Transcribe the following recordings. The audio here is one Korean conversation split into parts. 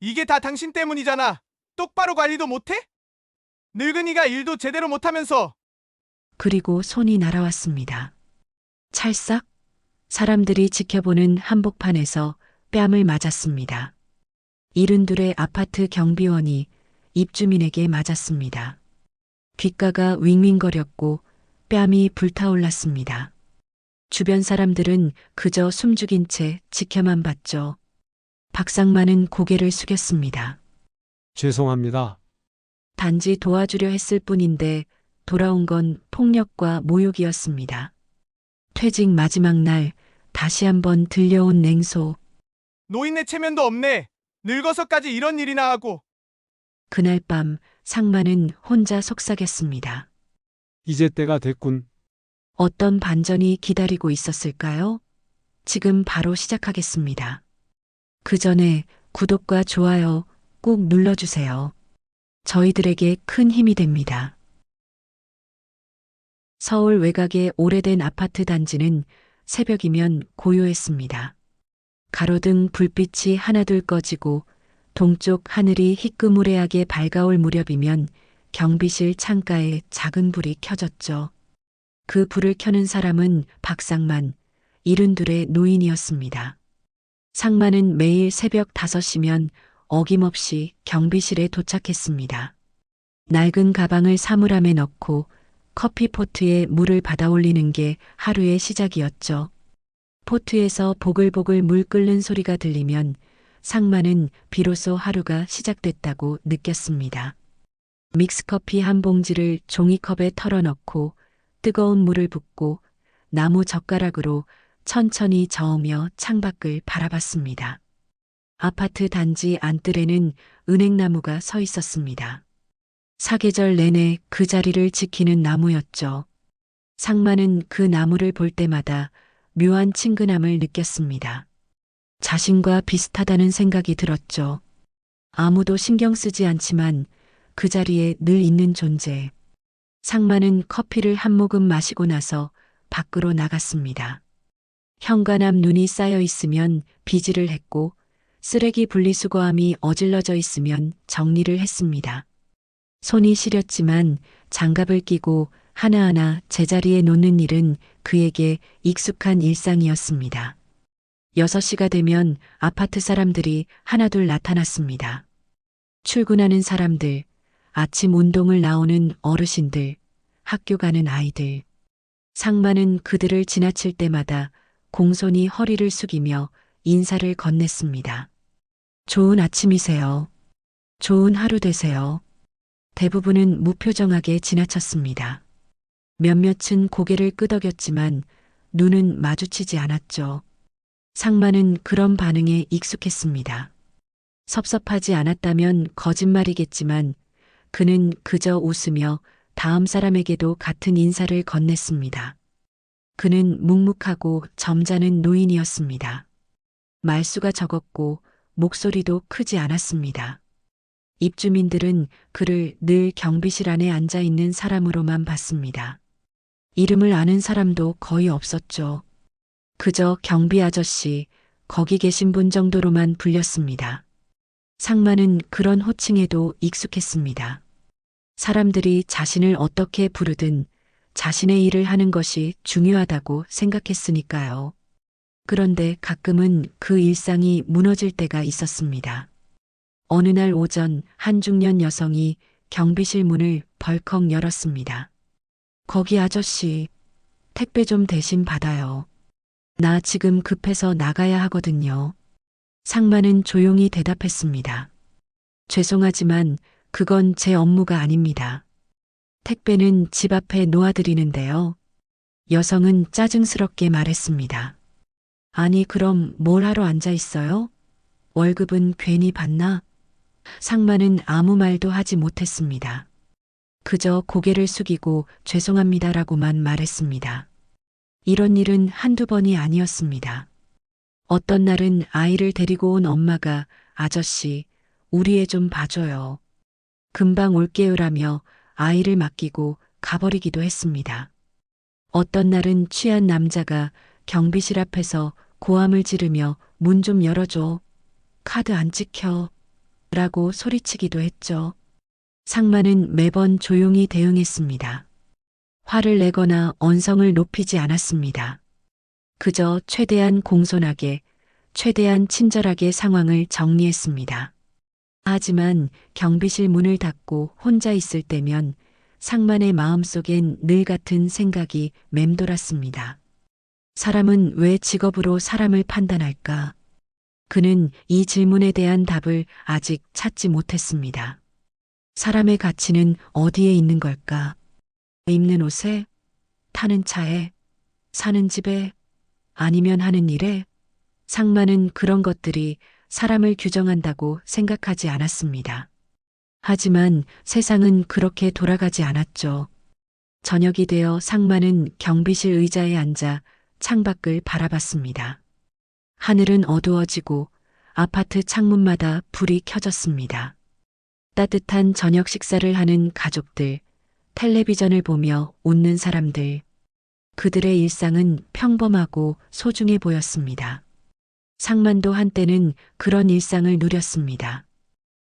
이게 다 당신 때문이잖아. 똑바로 관리도 못해? 늙은이가 일도 제대로 못하면서. 그리고 손이 날아왔습니다. 찰싹 사람들이 지켜보는 한복판에서 뺨을 맞았습니다. 72의 아파트 경비원이 입주민에게 맞았습니다. 귓가가 윙윙거렸고 뺨이 불타올랐습니다. 주변 사람들은 그저 숨죽인 채 지켜만 봤죠. 박상만은 고개를 숙였습니다. 죄송합니다. 단지 도와주려 했을 뿐인데 돌아온 건 폭력과 모욕이었습니다. 퇴직 마지막 날 다시 한번 들려온 냉소. 노인네 체면도 없네. 늙어서까지 이런 일이나 하고. 그날 밤 상만은 혼자 속삭였습니다. 이제 때가 됐군. 어떤 반전이 기다리고 있었을까요? 지금 바로 시작하겠습니다. 그 전에 구독과 좋아요 꼭 눌러주세요. 저희들에게 큰 힘이 됩니다. 서울 외곽의 오래된 아파트 단지는 새벽이면 고요했습니다. 가로등 불빛이 하나둘 꺼지고 동쪽 하늘이 희끄무레하게 밝아올 무렵이면 경비실 창가에 작은 불이 켜졌죠. 그 불을 켜는 사람은 박상만, 72의 노인이었습니다. 상만은 매일 새벽 5시면 어김없이 경비실에 도착했습니다. 낡은 가방을 사물함에 넣고 커피 포트에 물을 받아 올리는 게 하루의 시작이었죠. 포트에서 보글보글 물 끓는 소리가 들리면 상만은 비로소 하루가 시작됐다고 느꼈습니다. 믹스커피 한 봉지를 종이컵에 털어넣고 뜨거운 물을 붓고 나무 젓가락으로 천천히 저으며 창밖을 바라봤습니다. 아파트 단지 안뜰에는 은행나무가 서 있었습니다. 사계절 내내 그 자리를 지키는 나무였죠. 상만은 그 나무를 볼 때마다 묘한 친근함을 느꼈습니다. 자신과 비슷하다는 생각이 들었죠. 아무도 신경 쓰지 않지만 그 자리에 늘 있는 존재. 상만은 커피를 한 모금 마시고 나서 밖으로 나갔습니다. 현관앞 눈이 쌓여 있으면 비지를 했고 쓰레기 분리수거함이 어질러져 있으면 정리를 했습니다. 손이 시렸지만 장갑을 끼고 하나하나 제자리에 놓는 일은 그에게 익숙한 일상이었습니다. 6시가 되면 아파트 사람들이 하나둘 나타났습니다. 출근하는 사람들, 아침 운동을 나오는 어르신들, 학교 가는 아이들. 상만은 그들을 지나칠 때마다 공손히 허리를 숙이며 인사를 건넸습니다. 좋은 아침이세요. 좋은 하루 되세요. 대부분은 무표정하게 지나쳤습니다. 몇몇은 고개를 끄덕였지만 눈은 마주치지 않았죠. 상만은 그런 반응에 익숙했습니다. 섭섭하지 않았다면 거짓말이겠지만 그는 그저 웃으며 다음 사람에게도 같은 인사를 건넸습니다. 그는 묵묵하고 점잖은 노인이었습니다. 말수가 적었고 목소리도 크지 않았습니다. 입주민들은 그를 늘 경비실 안에 앉아 있는 사람으로만 봤습니다. 이름을 아는 사람도 거의 없었죠. 그저 경비 아저씨, 거기 계신 분 정도로만 불렸습니다. 상만은 그런 호칭에도 익숙했습니다. 사람들이 자신을 어떻게 부르든 자신의 일을 하는 것이 중요하다고 생각했으니까요. 그런데 가끔은 그 일상이 무너질 때가 있었습니다. 어느 날 오전 한 중년 여성이 경비실 문을 벌컥 열었습니다. 거기 아저씨, 택배 좀 대신 받아요. 나 지금 급해서 나가야 하거든요. 상만은 조용히 대답했습니다. 죄송하지만 그건 제 업무가 아닙니다. 택배는 집 앞에 놓아드리는데요. 여성은 짜증스럽게 말했습니다. 아니, 그럼 뭘 하러 앉아 있어요? 월급은 괜히 받나? 상만은 아무 말도 하지 못했습니다. 그저 고개를 숙이고 죄송합니다라고만 말했습니다. 이런 일은 한두 번이 아니었습니다. 어떤 날은 아이를 데리고 온 엄마가 아저씨, 우리 애 좀 봐줘요. 금방 올게요라며 아이를 맡기고 가버리기도 했습니다. 어떤 날은 취한 남자가 경비실 앞에서 고함을 지르며 문 좀 열어줘. 카드 안 찍혀. 라고 소리치기도 했죠. 상마는 매번 조용히 대응했습니다. 화를 내거나 언성을 높이지 않았습니다. 그저 최대한 공손하게, 최대한 친절하게 상황을 정리했습니다. 하지만 경비실 문을 닫고 혼자 있을 때면 상만의 마음속엔 늘 같은 생각이 맴돌았습니다. 사람은 왜 직업으로 사람을 판단할까? 그는 이 질문에 대한 답을 아직 찾지 못했습니다. 사람의 가치는 어디에 있는 걸까? 입는 옷에, 타는 차에, 사는 집에, 아니면 하는 일에? 상만은 그런 것들이 사람을 규정한다고 생각하지 않았습니다. 하지만 세상은 그렇게 돌아가지 않았죠. 저녁이 되어 상만은 경비실 의자에 앉아 창밖을 바라봤습니다. 하늘은 어두워지고 아파트 창문마다 불이 켜졌습니다. 따뜻한 저녁 식사를 하는 가족들, 텔레비전을 보며 웃는 사람들. 그들의 일상은 평범하고 소중해 보였습니다. 상만도 한때는 그런 일상을 누렸습니다.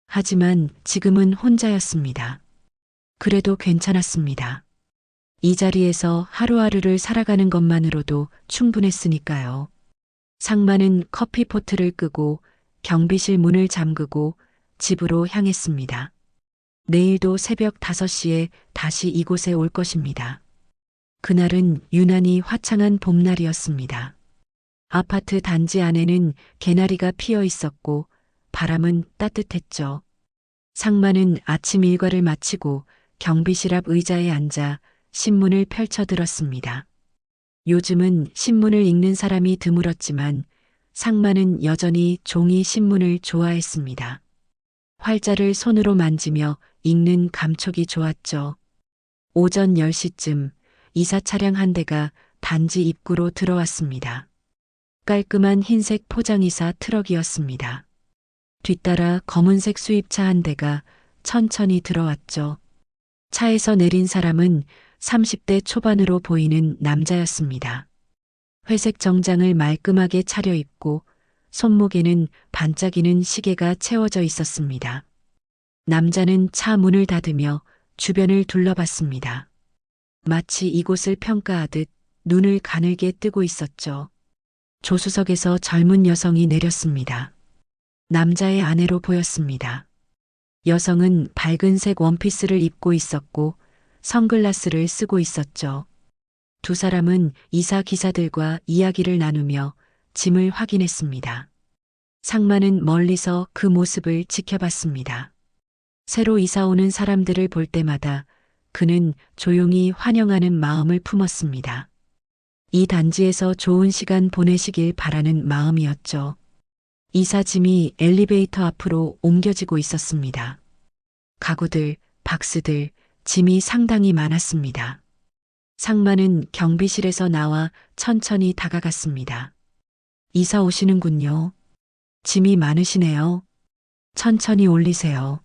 하지만 지금은 혼자였습니다. 그래도 괜찮았습니다. 이 자리에서 하루하루를 살아가는 것만으로도 충분했으니까요. 상만은 커피포트를 끄고 경비실 문을 잠그고 집으로 향했습니다. 내일도 새벽 5시에 다시 이곳에 올 것입니다. 그날은 유난히 화창한 봄날이었습니다. 아파트 단지 안에는 개나리가 피어 있었고 바람은 따뜻했죠. 상만은 아침 일과를 마치고 경비실 앞 의자에 앉아 신문을 펼쳐 들었습니다. 요즘은 신문을 읽는 사람이 드물었지만 상만은 여전히 종이 신문을 좋아했습니다. 활자를 손으로 만지며 읽는 감촉이 좋았죠. 오전 10시쯤 이사 차량 한 대가 단지 입구로 들어왔습니다. 깔끔한 흰색 포장이사 트럭이었습니다. 뒤따라 검은색 수입차 한 대가 천천히 들어왔죠. 차에서 내린 사람은 30대 초반으로 보이는 남자였습니다. 회색 정장을 말끔하게 차려입고 손목에는 반짝이는 시계가 채워져 있었습니다. 남자는 차 문을 닫으며 주변을 둘러봤습니다. 마치 이곳을 평가하듯 눈을 가늘게 뜨고 있었죠. 조수석에서 젊은 여성이 내렸습니다. 남자의 아내로 보였습니다. 여성은 밝은색 원피스를 입고 있었고 선글라스를 쓰고 있었죠. 두 사람은 이사 기사들과 이야기를 나누며 짐을 확인했습니다. 상만은 멀리서 그 모습을 지켜봤습니다. 새로 이사 오는 사람들을 볼 때마다 그는 조용히 환영하는 마음을 품었습니다. 이 단지에서 좋은 시간 보내시길 바라는 마음이었죠. 이사 짐이 엘리베이터 앞으로 옮겨지고 있었습니다. 가구들, 박스들, 짐이 상당히 많았습니다. 상만은 경비실에서 나와 천천히 다가갔습니다. 이사 오시는군요. 짐이 많으시네요. 천천히 올리세요.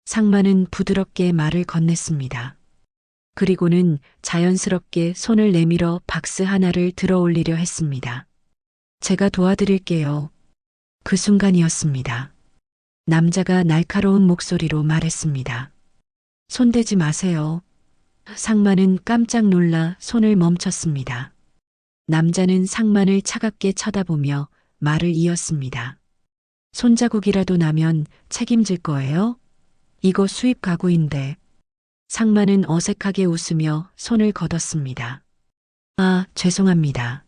상만은 부드럽게 말을 건넸습니다. 그리고는 자연스럽게 손을 내밀어 박스 하나를 들어 올리려 했습니다. 제가 도와드릴게요. 그 순간이었습니다. 남자가 날카로운 목소리로 말했습니다. 손대지 마세요. 상만은 깜짝 놀라 손을 멈췄습니다. 남자는 상만을 차갑게 쳐다보며 말을 이었습니다. 손자국이라도 나면 책임질 거예요? 이거 수입 가구인데. 상만은 어색하게 웃으며 손을 걷었습니다. 아, 죄송합니다.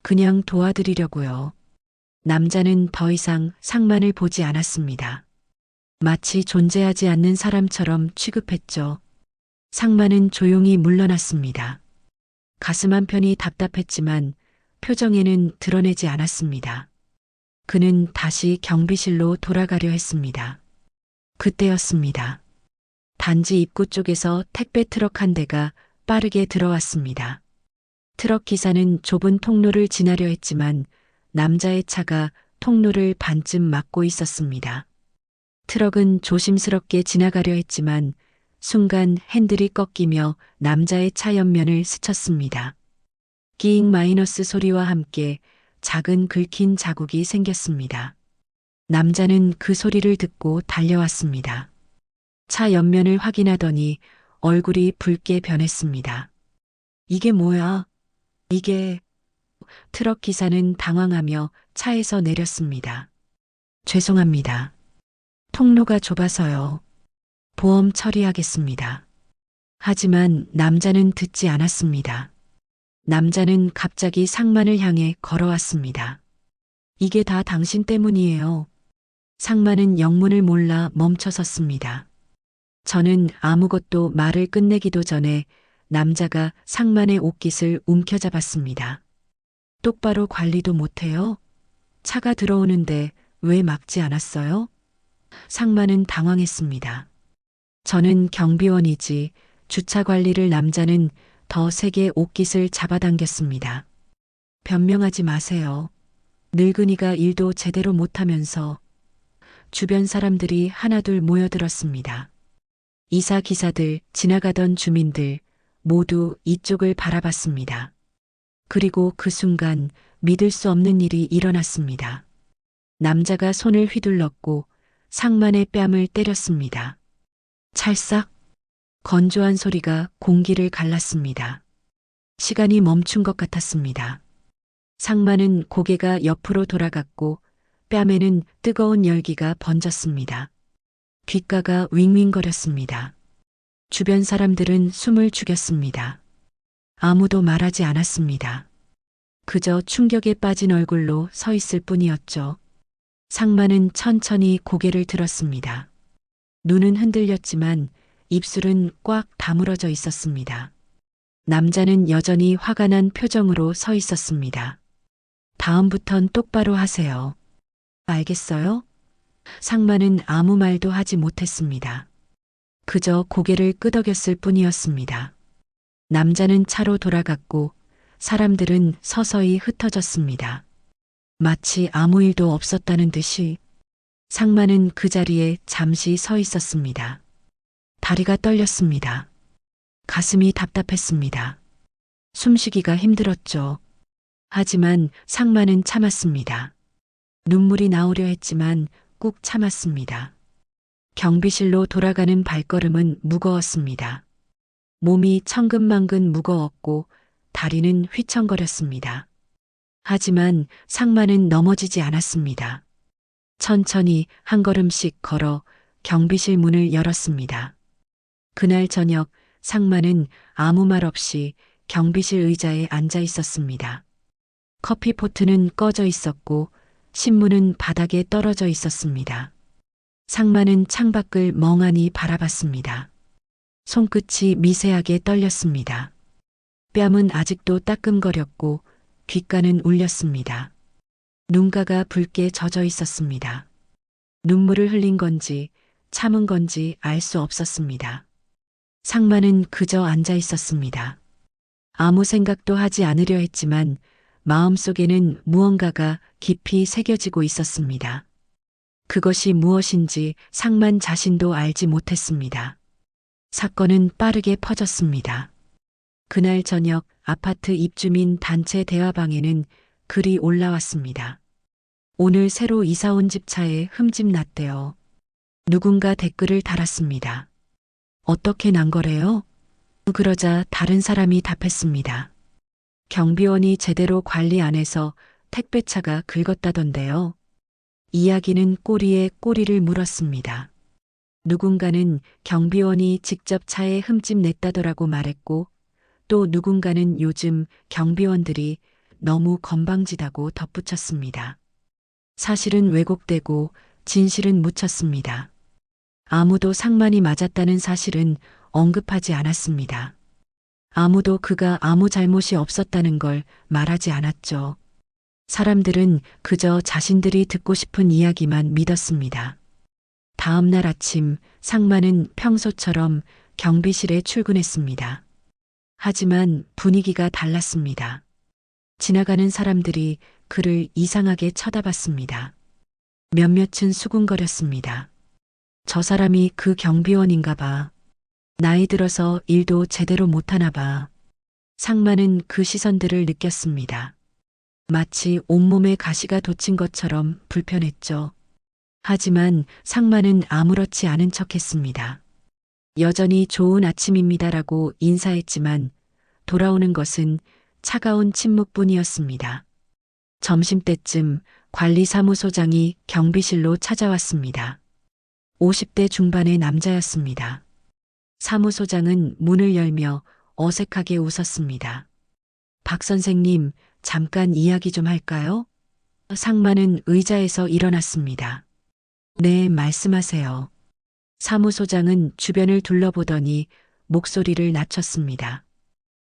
그냥 도와드리려고요. 남자는 더 이상 상만을 보지 않았습니다. 마치 존재하지 않는 사람처럼 취급했죠. 상만은 조용히 물러났습니다. 가슴 한편이 답답했지만 표정에는 드러내지 않았습니다. 그는 다시 경비실로 돌아가려 했습니다. 그때였습니다. 단지 입구 쪽에서 택배 트럭 한 대가 빠르게 들어왔습니다. 트럭 기사는 좁은 통로를 지나려 했지만 남자의 차가 통로를 반쯤 막고 있었습니다. 트럭은 조심스럽게 지나가려 했지만 순간 핸들이 꺾이며 남자의 차 옆면을 스쳤습니다. 끼잉 마이너스 소리와 함께 작은 긁힌 자국이 생겼습니다. 남자는 그 소리를 듣고 달려왔습니다. 차 옆면을 확인하더니 얼굴이 붉게 변했습니다. 이게 뭐야? 이게... 트럭 기사는 당황하며 차에서 내렸습니다. 죄송합니다. 통로가 좁아서요. 보험 처리하겠습니다. 하지만 남자는 듣지 않았습니다. 남자는 갑자기 상만을 향해 걸어왔습니다. 이게 다 당신 때문이에요. 상만은 영문을 몰라 멈춰섰습니다. 저는 아무것도 말을 끝내기도 전에 남자가 상만의 옷깃을 움켜잡았습니다. 똑바로 관리도 못해요? 차가 들어오는데 왜 막지 않았어요? 상만은 당황했습니다. 저는 경비원이지 주차 관리를. 남자는 더 세게 옷깃을 잡아당겼습니다. 변명하지 마세요. 늙은이가 일도 제대로 못하면서. 주변 사람들이 하나둘 모여들었습니다. 이사 기사들, 지나가던 주민들 모두 이쪽을 바라봤습니다. 그리고 그 순간 믿을 수 없는 일이 일어났습니다. 남자가 손을 휘둘렀고 상만의 뺨을 때렸습니다. 찰싹. 건조한 소리가 공기를 갈랐습니다. 시간이 멈춘 것 같았습니다. 상만은 고개가 옆으로 돌아갔고 뺨에는 뜨거운 열기가 번졌습니다. 귓가가 윙윙거렸습니다. 주변 사람들은 숨을 죽였습니다. 아무도 말하지 않았습니다. 그저 충격에 빠진 얼굴로 서 있을 뿐이었죠. 상만은 천천히 고개를 들었습니다. 눈은 흔들렸지만 입술은 꽉 다물어져 있었습니다. 남자는 여전히 화가 난 표정으로 서 있었습니다. 다음부턴 똑바로 하세요. 알겠어요? 상만은 아무 말도 하지 못했습니다. 그저 고개를 끄덕였을 뿐이었습니다. 남자는 차로 돌아갔고 사람들은 서서히 흩어졌습니다. 마치 아무 일도 없었다는 듯이. 상만은 그 자리에 잠시 서 있었습니다. 다리가 떨렸습니다. 가슴이 답답했습니다. 숨쉬기가 힘들었죠. 하지만 상만은 참았습니다. 눈물이 나오려 했지만 꾹 참았습니다. 경비실로 돌아가는 발걸음은 무거웠습니다. 몸이 천근만근 무거웠고 다리는 휘청거렸습니다. 하지만 상만은 넘어지지 않았습니다. 천천히 한 걸음씩 걸어 경비실 문을 열었습니다. 그날 저녁 상만은 아무 말 없이 경비실 의자에 앉아 있었습니다. 커피포트는 꺼져 있었고 신문은 바닥에 떨어져 있었습니다. 상만은 창밖을 멍하니 바라봤습니다. 손끝이 미세하게 떨렸습니다. 뺨은 아직도 따끔거렸고 귓가는 울렸습니다. 눈가가 붉게 젖어 있었습니다. 눈물을 흘린 건지 참은 건지 알 수 없었습니다. 상만은 그저 앉아 있었습니다. 아무 생각도 하지 않으려 했지만 마음속에는 무언가가 깊이 새겨지고 있었습니다. 그것이 무엇인지 상만 자신도 알지 못했습니다. 사건은 빠르게 퍼졌습니다. 그날 저녁 아파트 입주민 단체 대화방에는 글이 올라왔습니다. 오늘 새로 이사온 집 차에 흠집 났대요. 누군가 댓글을 달았습니다. 어떻게 난 거래요? 그러자 다른 사람이 답했습니다. 경비원이 제대로 관리 안 해서 택배차가 긁었다던데요. 이야기는 꼬리에 꼬리를 물었습니다. 누군가는 경비원이 직접 차에 흠집 냈다더라고 말했고 또 누군가는 요즘 경비원들이 너무 건방지다고 덧붙였습니다. 사실은 왜곡되고 진실은 묻혔습니다. 아무도 상만이 맞았다는 사실은 언급하지 않았습니다. 아무도 그가 아무 잘못이 없었다는 걸 말하지 않았죠. 사람들은 그저 자신들이 듣고 싶은 이야기만 믿었습니다. 다음 날 아침 상만은 평소처럼 경비실에 출근했습니다. 하지만 분위기가 달랐습니다. 지나가는 사람들이 그를 이상하게 쳐다봤습니다. 몇몇은 수군거렸습니다. 저 사람이 그 경비원인가 봐. 나이 들어서 일도 제대로 못하나 봐. 상만은 그 시선들을 느꼈습니다. 마치 온몸에 가시가 돋친 것처럼 불편했죠. 하지만 상마는 아무렇지 않은 척했습니다. 여전히 좋은 아침입니다라고 인사했지만 돌아오는 것은 차가운 침묵뿐이었습니다. 점심때쯤 관리사무소장이 경비실로 찾아왔습니다. 50대 중반의 남자였습니다. 사무소장은 문을 열며 어색하게 웃었습니다. 박 선생님, 잠깐 이야기 좀 할까요? 상마는 의자에서 일어났습니다. 네, 말씀하세요. 사무소장은 주변을 둘러보더니 목소리를 낮췄습니다.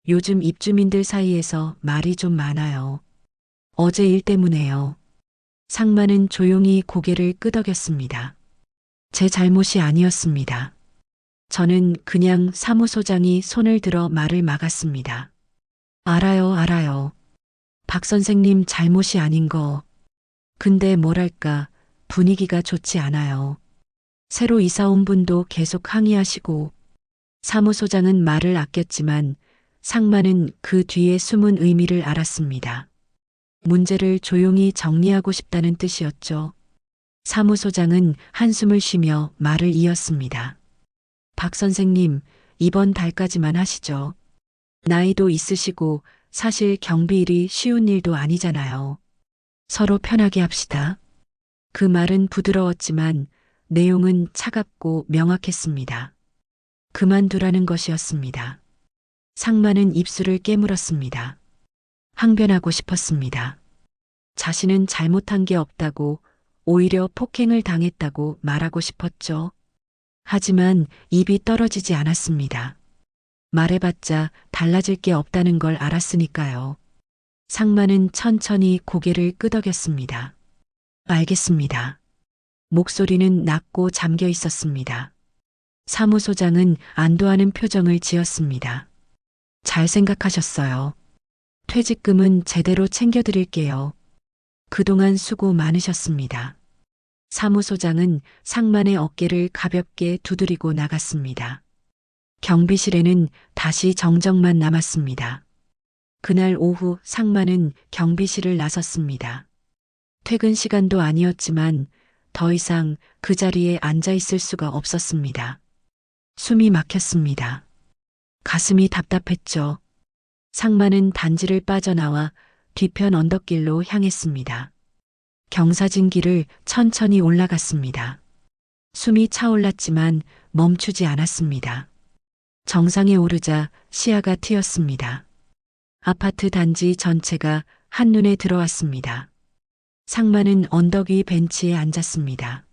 요즘 입주민들 사이에서 말이 좀 많아요. 어제 일 때문에요. 상마는 조용히 고개를 끄덕였습니다. 제 잘못이 아니었습니다. 저는 그냥 사무소장이 손을 들어 말을 막았습니다. 알아요, 알아요. 박 선생님 잘못이 아닌 거. 근데 뭐랄까, 분위기가 좋지 않아요. 새로 이사 온 분도 계속 항의하시고, 사무소장은 말을 아꼈지만 상마는 그 뒤에 숨은 의미를 알았습니다. 문제를 조용히 정리하고 싶다는 뜻이었죠. 사무소장은 한숨을 쉬며 말을 이었습니다. 박 선생님, 이번 달까지만 하시죠. 나이도 있으시고 사실 경비일이 쉬운 일도 아니잖아요. 서로 편하게 합시다. 그 말은 부드러웠지만 내용은 차갑고 명확했습니다. 그만두라는 것이었습니다. 상마는 입술을 깨물었습니다. 항변하고 싶었습니다. 자신은 잘못한 게 없다고, 오히려 폭행을 당했다고 말하고 싶었죠. 하지만 입이 떨어지지 않았습니다. 말해봤자 달라질 게 없다는 걸 알았으니까요. 상마는 천천히 고개를 끄덕였습니다. 알겠습니다. 목소리는 낮고 잠겨 있었습니다. 사무소장은 안도하는 표정을 지었습니다. 잘 생각하셨어요. 퇴직금은 제대로 챙겨드릴게요. 그동안 수고 많으셨습니다. 사무소장은 상만의 어깨를 가볍게 두드리고 나갔습니다. 경비실에는 다시 정적만 남았습니다. 그날 오후 상만은 경비실을 나섰습니다. 퇴근 시간도 아니었지만 더 이상 그 자리에 앉아 있을 수가 없었습니다. 숨이 막혔습니다. 가슴이 답답했죠. 상마는 단지를 빠져나와 뒤편 언덕길로 향했습니다. 경사진 길을 천천히 올라갔습니다. 숨이 차올랐지만 멈추지 않았습니다. 정상에 오르자 시야가 트였습니다. 아파트 단지 전체가 한눈에 들어왔습니다. 상마는 언덕 위 벤치에 앉았습니다.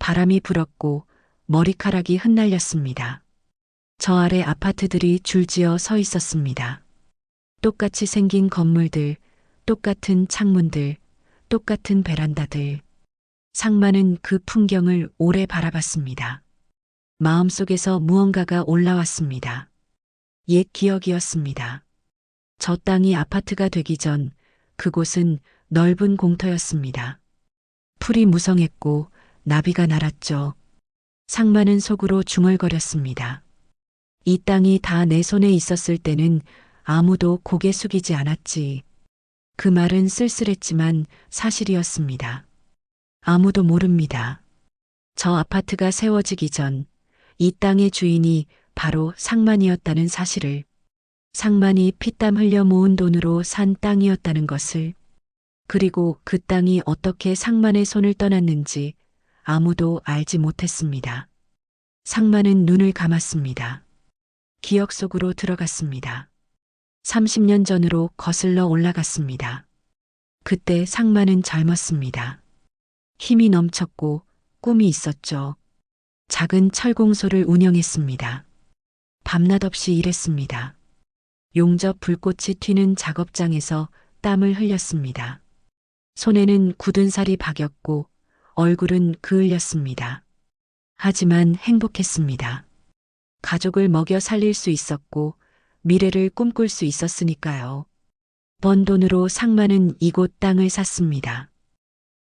바람이 불었고 머리카락이 흩날렸습니다. 저 아래 아파트들이 줄지어 서 있었습니다. 똑같이 생긴 건물들, 똑같은 창문들, 똑같은 베란다들. 상마는 그 풍경을 오래 바라봤습니다. 마음속에서 무언가가 올라왔습니다. 옛 기억이었습니다. 저 땅이 아파트가 되기 전 그곳은 넓은 공터였습니다. 풀이 무성했고 나비가 날았죠. 상마는 속으로 중얼거렸습니다. 이 땅이 다 내 손에 있었을 때는 아무도 고개 숙이지 않았지. 그 말은 쓸쓸했지만 사실이었습니다. 아무도 모릅니다. 저 아파트가 세워지기 전 이 땅의 주인이 바로 상만이었다는 사실을, 상만이 피땀 흘려 모은 돈으로 산 땅이었다는 것을, 그리고 그 땅이 어떻게 상만의 손을 떠났는지 아무도 알지 못했습니다. 상만은 눈을 감았습니다. 기억 속으로 들어갔습니다. 30년 전으로 거슬러 올라갔습니다. 그때 상만은 젊었습니다. 힘이 넘쳤고 꿈이 있었죠. 작은 철공소를 운영했습니다. 밤낮 없이 일했습니다. 용접 불꽃이 튀는 작업장에서 땀을 흘렸습니다. 손에는 굳은 살이 박였고 얼굴은 그을렸습니다. 하지만 행복했습니다. 가족을 먹여 살릴 수 있었고 미래를 꿈꿀 수 있었으니까요. 번 돈으로 상마는 이곳 땅을 샀습니다.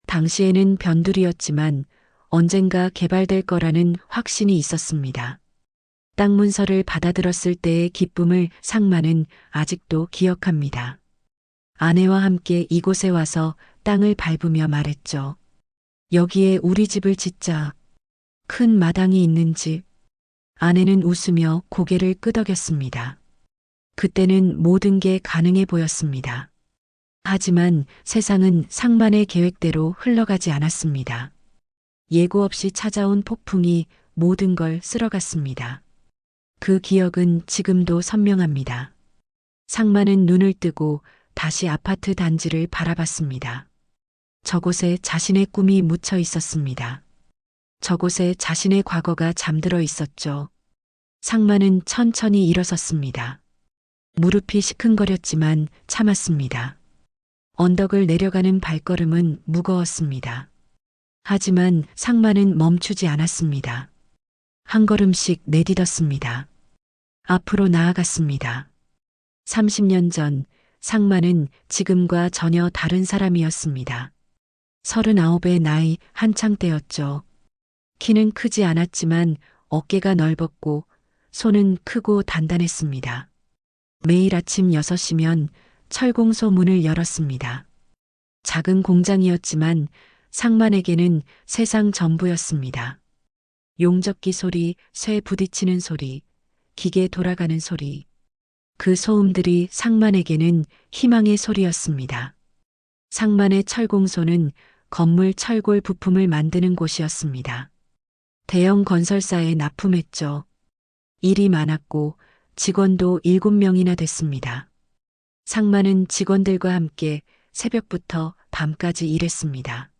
당시에는 변두리였지만 언젠가 개발될 거라는 확신이 있었습니다. 땅 문서를 받아들었을 때의 기쁨을 상마는 아직도 기억합니다. 아내와 함께 이곳에 와서 땅을 밟으며 말했죠. 여기에 우리 집을 짓자. 큰 마당이 있는 집. 아내는 웃으며 고개를 끄덕였습니다. 그때는 모든 게 가능해 보였습니다. 하지만 세상은 상만의 계획대로 흘러가지 않았습니다. 예고 없이 찾아온 폭풍이 모든 걸 쓸어갔습니다. 그 기억은 지금도 선명합니다. 상만은 눈을 뜨고 다시 아파트 단지를 바라봤습니다. 저곳에 자신의 꿈이 묻혀 있었습니다. 저곳에 자신의 과거가 잠들어 있었죠. 상만은 천천히 일어섰습니다. 무릎이 시큰거렸지만 참았습니다. 언덕을 내려가는 발걸음은 무거웠습니다. 하지만 상만은 멈추지 않았습니다. 한 걸음씩 내딛었습니다. 앞으로 나아갔습니다. 30년 전 상만은 지금과 전혀 다른 사람이었습니다. 39의 나이 한창 때였죠. 키는 크지 않았지만 어깨가 넓었고 손은 크고 단단했습니다. 매일 아침 6시면 철공소 문을 열었습니다. 작은 공장이었지만 상만에게는 세상 전부였습니다. 용접기 소리, 쇠 부딪히는 소리, 기계 돌아가는 소리. 그 소음들이 상만에게는 희망의 소리였습니다. 상만의 철공소는 건물 철골 부품을 만드는 곳이었습니다. 대형 건설사에 납품했죠. 일이 많았고 직원도 7명이나 됐습니다. 상만은 직원들과 함께 새벽부터 밤까지 일했습니다.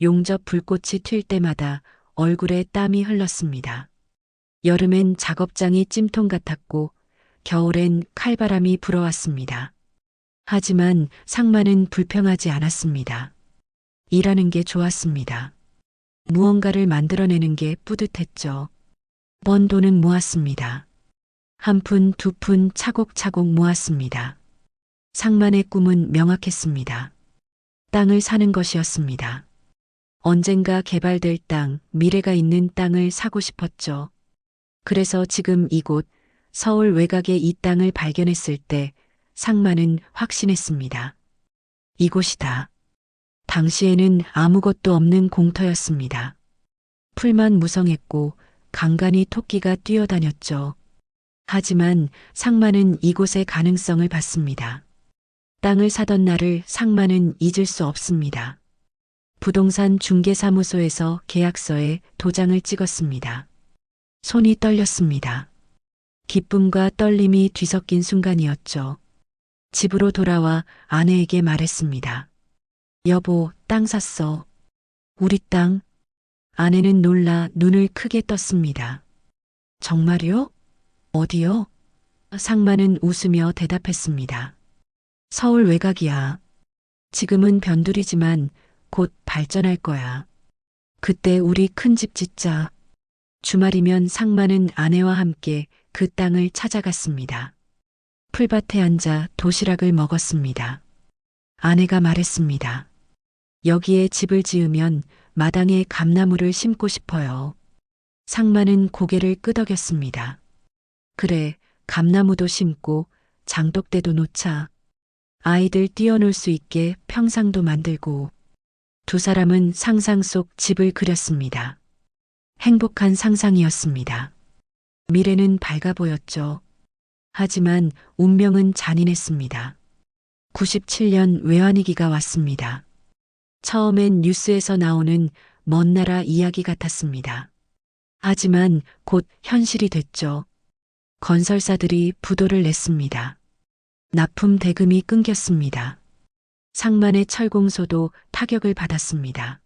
용접 불꽃이 튈 때마다 얼굴에 땀이 흘렀습니다. 여름엔 작업장이 찜통 같았고 겨울엔 칼바람이 불어왔습니다. 하지만 상만은 불평하지 않았습니다. 일하는 게 좋았습니다. 무언가를 만들어내는 게 뿌듯했죠. 번 돈은 모았습니다. 한 푼, 두 푼 차곡차곡 모았습니다. 상만의 꿈은 명확했습니다. 땅을 사는 것이었습니다. 언젠가 개발될 땅, 미래가 있는 땅을 사고 싶었죠. 그래서 지금 이곳, 서울 외곽의 이 땅을 발견했을 때 상만은 확신했습니다. 이곳이다. 당시에는 아무것도 없는 공터였습니다. 풀만 무성했고 간간히 토끼가 뛰어다녔죠. 하지만 상만은 이곳의 가능성을 봤습니다. 땅을 사던 날을 상만은 잊을 수 없습니다. 부동산 중개사무소에서 계약서에 도장을 찍었습니다. 손이 떨렸습니다. 기쁨과 떨림이 뒤섞인 순간이었죠. 집으로 돌아와 아내에게 말했습니다. 여보, 땅 샀어. 우리 땅. 아내는 놀라 눈을 크게 떴습니다. 정말요? 어디요? 상만은 웃으며 대답했습니다. 서울 외곽이야. 지금은 변두리지만 곧 발전할 거야. 그때 우리 큰 집 짓자. 주말이면 상만은 아내와 함께 그 땅을 찾아갔습니다. 풀밭에 앉아 도시락을 먹었습니다. 아내가 말했습니다. 여기에 집을 지으면 마당에 감나무를 심고 싶어요. 상만은 고개를 끄덕였습니다. 그래, 감나무도 심고 장독대도 놓자. 아이들 뛰어놀 수 있게 평상도 만들고. 두 사람은 상상 속 집을 그렸습니다. 행복한 상상이었습니다. 미래는 밝아 보였죠. 하지만 운명은 잔인했습니다. 97년 외환위기가 왔습니다. 처음엔 뉴스에서 나오는 먼 나라 이야기 같았습니다. 하지만 곧 현실이 됐죠. 건설사들이 부도를 냈습니다. 납품 대금이 끊겼습니다. 상만의 철공소도 타격을 받았습니다.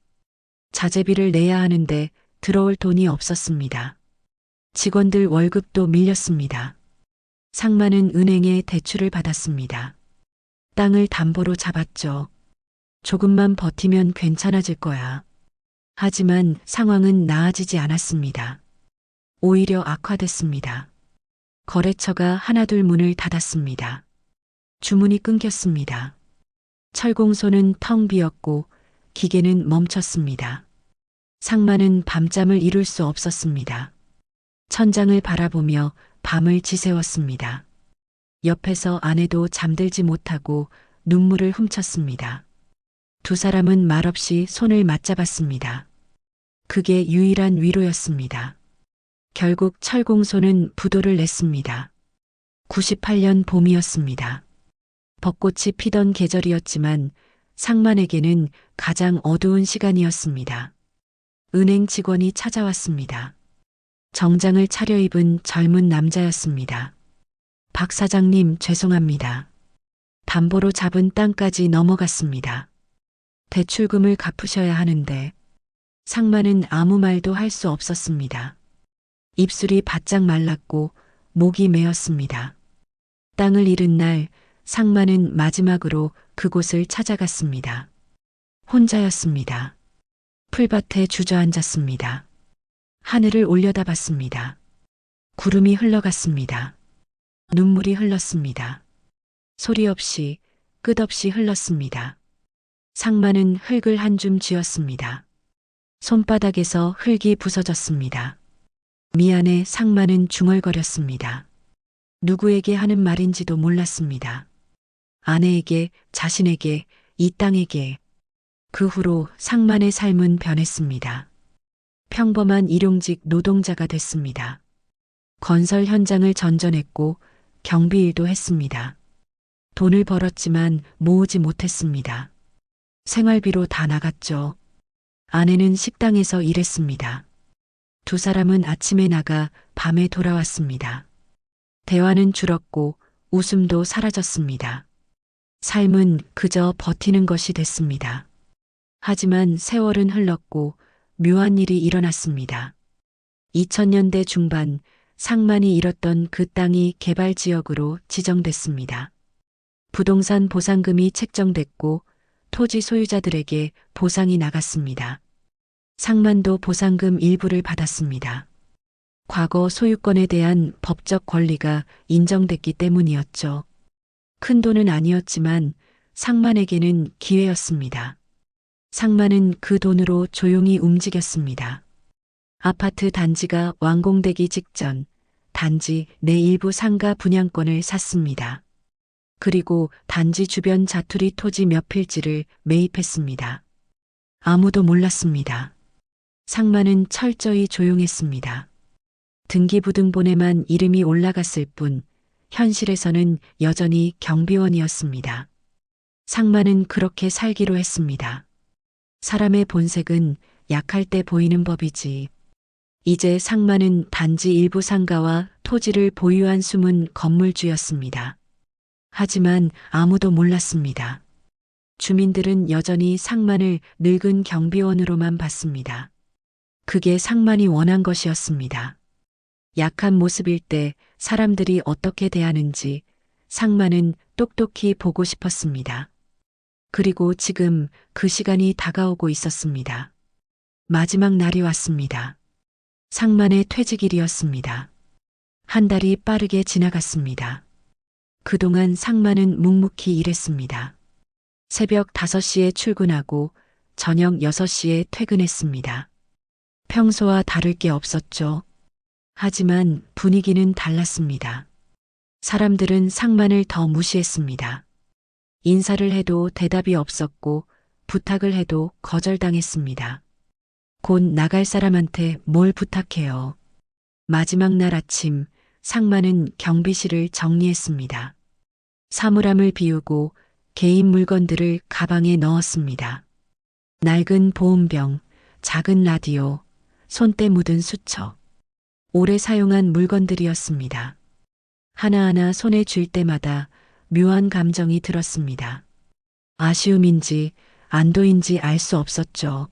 자재비를 내야 하는데 들어올 돈이 없었습니다. 직원들 월급도 밀렸습니다. 상만은 은행에 대출을 받았습니다. 땅을 담보로 잡았죠. 조금만 버티면 괜찮아질 거야. 하지만 상황은 나아지지 않았습니다. 오히려 악화됐습니다. 거래처가 하나둘 문을 닫았습니다. 주문이 끊겼습니다. 철공소는 텅 비었고 기계는 멈췄습니다. 상만은 밤잠을 이룰 수 없었습니다. 천장을 바라보며 밤을 지새웠습니다. 옆에서 아내도 잠들지 못하고 눈물을 훔쳤습니다. 두 사람은 말없이 손을 맞잡았습니다. 그게 유일한 위로였습니다. 결국 철공소는 부도를 냈습니다. 98년 봄이었습니다. 벚꽃이 피던 계절이었지만 상만에게는 가장 어두운 시간이었습니다. 은행 직원이 찾아왔습니다. 정장을 차려입은 젊은 남자였습니다. 박 사장님, 죄송합니다. 담보로 잡은 땅까지 넘어갔습니다. 대출금을 갚으셔야 하는데. 상만은 아무 말도 할 수 없었습니다. 입술이 바짝 말랐고 목이 메었습니다. 땅을 잃은 날 상만은 마지막으로 그곳을 찾아갔습니다. 혼자였습니다. 풀밭에 주저앉았습니다. 하늘을 올려다봤습니다. 구름이 흘러갔습니다. 눈물이 흘렀습니다. 소리 없이 끝없이 흘렀습니다. 상만은 흙을 한 줌 쥐었습니다. 손바닥에서 흙이 부서졌습니다. 미안해. 상만은 중얼거렸습니다. 누구에게 하는 말인지도 몰랐습니다. 아내에게, 자신에게, 이 땅에게. 그 후로 상만의 삶은 변했습니다. 평범한 일용직 노동자가 됐습니다. 건설 현장을 전전했고 경비일도 했습니다. 돈을 벌었지만 모으지 못했습니다. 생활비로 다 나갔죠. 아내는 식당에서 일했습니다. 두 사람은 아침에 나가 밤에 돌아왔습니다. 대화는 줄었고 웃음도 사라졌습니다. 삶은 그저 버티는 것이 됐습니다. 하지만 세월은 흘렀고 묘한 일이 일어났습니다. 2000년대 중반 상만이 잃었던 그 땅이 개발지역으로 지정됐습니다. 부동산 보상금이 책정됐고 토지 소유자들에게 보상이 나갔습니다. 상만도 보상금 일부를 받았습니다. 과거 소유권에 대한 법적 권리가 인정됐기 때문이었죠. 큰 돈은 아니었지만 상만에게는 기회였습니다. 상만은 그 돈으로 조용히 움직였습니다. 아파트 단지가 완공되기 직전 단지 내 일부 상가 분양권을 샀습니다. 그리고 단지 주변 자투리 토지 몇 필지를 매입했습니다. 아무도 몰랐습니다. 상만은 철저히 조용했습니다. 등기부등본에만 이름이 올라갔을 뿐 현실에서는 여전히 경비원이었습니다. 상만은 그렇게 살기로 했습니다. 사람의 본색은 약할 때 보이는 법이지. 이제 상만은 단지 일부 상가와 토지를 보유한 숨은 건물주였습니다. 하지만 아무도 몰랐습니다. 주민들은 여전히 상만을 늙은 경비원으로만 봤습니다. 그게 상만이 원한 것이었습니다. 약한 모습일 때 사람들이 어떻게 대하는지 상만은 똑똑히 보고 싶었습니다. 그리고 지금 그 시간이 다가오고 있었습니다. 마지막 날이 왔습니다. 상만의 퇴직일이었습니다. 한 달이 빠르게 지나갔습니다. 그동안 상만은 묵묵히 일했습니다. 새벽 5시에 출근하고 저녁 6시에 퇴근했습니다. 평소와 다를 게 없었죠. 하지만 분위기는 달랐습니다. 사람들은 상만을 더 무시했습니다. 인사를 해도 대답이 없었고 부탁을 해도 거절당했습니다. 곧 나갈 사람한테 뭘 부탁해요. 마지막 날 아침 상만은 경비실을 정리했습니다. 사물함을 비우고 개인 물건들을 가방에 넣었습니다. 낡은 보온병, 작은 라디오, 손때 묻은 수첩. 오래 사용한 물건들이었습니다. 하나하나 손에 쥘 때마다 묘한 감정이 들었습니다. 아쉬움인지 안도인지 알 수 없었죠.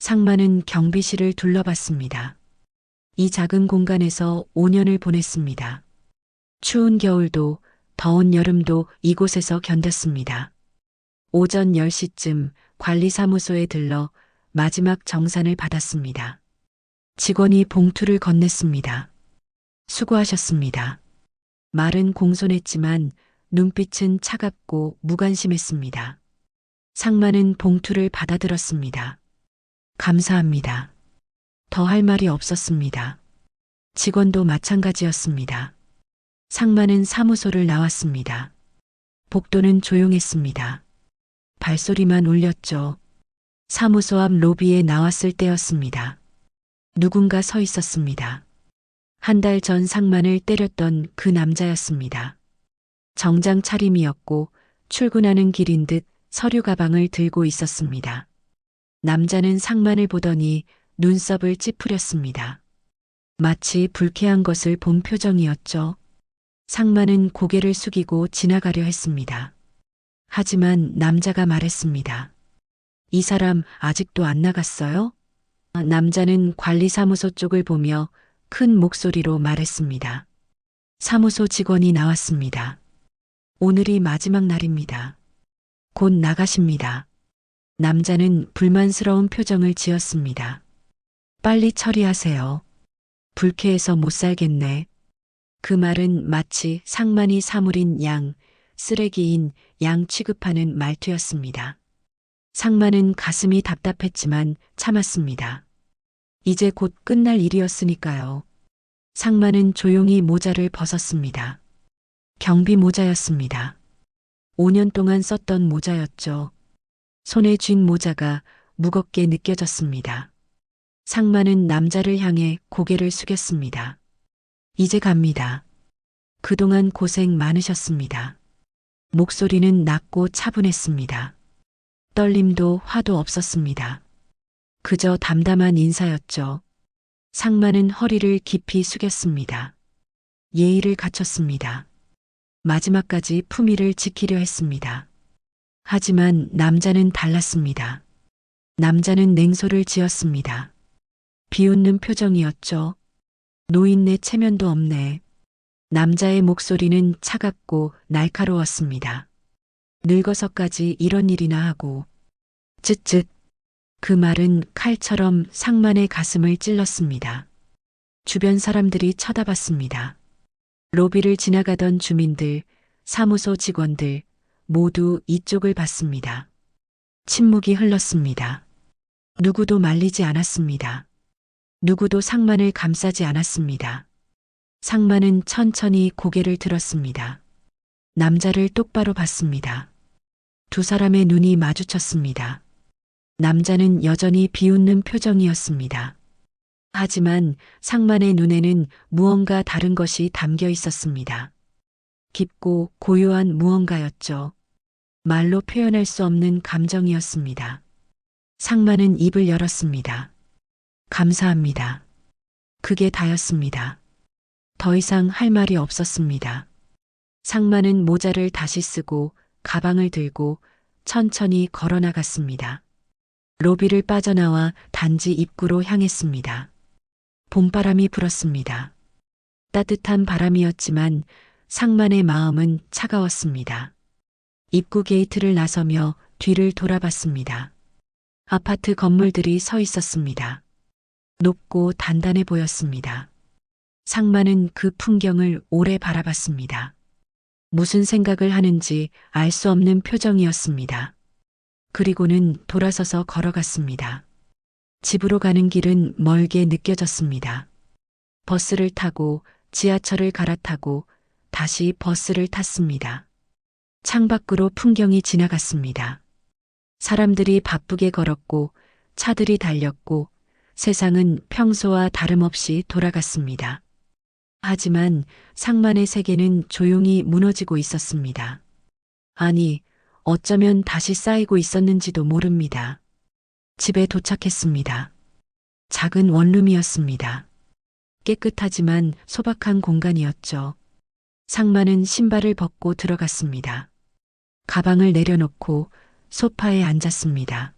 상만은 경비실을 둘러봤습니다. 이 작은 공간에서 5년을 보냈습니다. 추운 겨울도 더운 여름도 이곳에서 견뎠습니다. 오전 10시쯤 관리사무소에 들러 마지막 정산을 받았습니다. 직원이 봉투를 건넸습니다. 수고하셨습니다. 말은 공손했지만 눈빛은 차갑고 무관심했습니다. 상만은 봉투를 받아들었습니다. 감사합니다. 더 할 말이 없었습니다. 직원도 마찬가지였습니다. 상만은 사무소를 나왔습니다. 복도는 조용했습니다. 발소리만 울렸죠. 사무소 앞 로비에 나왔을 때였습니다. 누군가 서 있었습니다. 한 달 전 상만을 때렸던 그 남자였습니다. 정장 차림이었고 출근하는 길인 듯 서류 가방을 들고 있었습니다. 남자는 상만을 보더니 눈썹을 찌푸렸습니다. 마치 불쾌한 것을 본 표정이었죠. 상만은 고개를 숙이고 지나가려 했습니다. 하지만 남자가 말했습니다. 이 사람 아직도 안 나갔어요? 남자는 관리사무소 쪽을 보며 큰 목소리로 말했습니다. 사무소 직원이 나왔습니다. 오늘이 마지막 날입니다. 곧 나가십니다. 남자는 불만스러운 표정을 지었습니다. 빨리 처리하세요. 불쾌해서 못 살겠네. 그 말은 마치 상만이 사물인 양, 쓰레기인 양 취급하는 말투였습니다. 상만은 가슴이 답답했지만 참았습니다. 이제 곧 끝날 일이었으니까요. 상만은 조용히 모자를 벗었습니다. 경비 모자였습니다. 5년 동안 썼던 모자였죠. 손에 쥔 모자가 무겁게 느껴졌습니다. 상만은 남자를 향해 고개를 숙였습니다. 이제 갑니다. 그동안 고생 많으셨습니다. 목소리는 낮고 차분했습니다. 떨림도 화도 없었습니다. 그저 담담한 인사였죠. 상만은 허리를 깊이 숙였습니다. 예의를 갖췄습니다. 마지막까지 품위를 지키려 했습니다. 하지만 남자는 달랐습니다. 남자는 냉소를 지었습니다. 비웃는 표정이었죠. 노인네 체면도 없네. 남자의 목소리는 차갑고 날카로웠습니다. 늙어서까지 이런 일이나 하고. 쯧쯧. 그 말은 칼처럼 상만의 가슴을 찔렀습니다. 주변 사람들이 쳐다봤습니다. 로비를 지나가던 주민들, 사무소 직원들 모두 이쪽을 봤습니다. 침묵이 흘렀습니다. 누구도 말리지 않았습니다. 누구도 상만을 감싸지 않았습니다. 상만은 천천히 고개를 들었습니다. 남자를 똑바로 봤습니다. 두 사람의 눈이 마주쳤습니다. 남자는 여전히 비웃는 표정이었습니다. 하지만 상만의 눈에는 무언가 다른 것이 담겨 있었습니다. 깊고 고요한 무언가였죠. 말로 표현할 수 없는 감정이었습니다. 상만은 입을 열었습니다. 감사합니다. 그게 다였습니다. 더 이상 할 말이 없었습니다. 상만은 모자를 다시 쓰고 가방을 들고 천천히 걸어 나갔습니다. 로비를 빠져나와 단지 입구로 향했습니다. 봄바람이 불었습니다. 따뜻한 바람이었지만 상만의 마음은 차가웠습니다. 입구 게이트를 나서며 뒤를 돌아봤습니다. 아파트 건물들이 서 있었습니다. 높고 단단해 보였습니다. 상만은 그 풍경을 오래 바라봤습니다. 무슨 생각을 하는지 알 수 없는 표정이었습니다. 그리고는 돌아서서 걸어갔습니다. 집으로 가는 길은 멀게 느껴졌습니다. 버스를 타고 지하철을 갈아타고 다시 버스를 탔습니다. 창밖으로 풍경이 지나갔습니다. 사람들이 바쁘게 걸었고 차들이 달렸고 세상은 평소와 다름없이 돌아갔습니다. 하지만 상만의 세계는 조용히 무너지고 있었습니다. 아니, 어쩌면 다시 쌓이고 있었는지도 모릅니다. 집에 도착했습니다. 작은 원룸이었습니다. 깨끗하지만 소박한 공간이었죠. 상만은 신발을 벗고 들어갔습니다. 가방을 내려놓고 소파에 앉았습니다.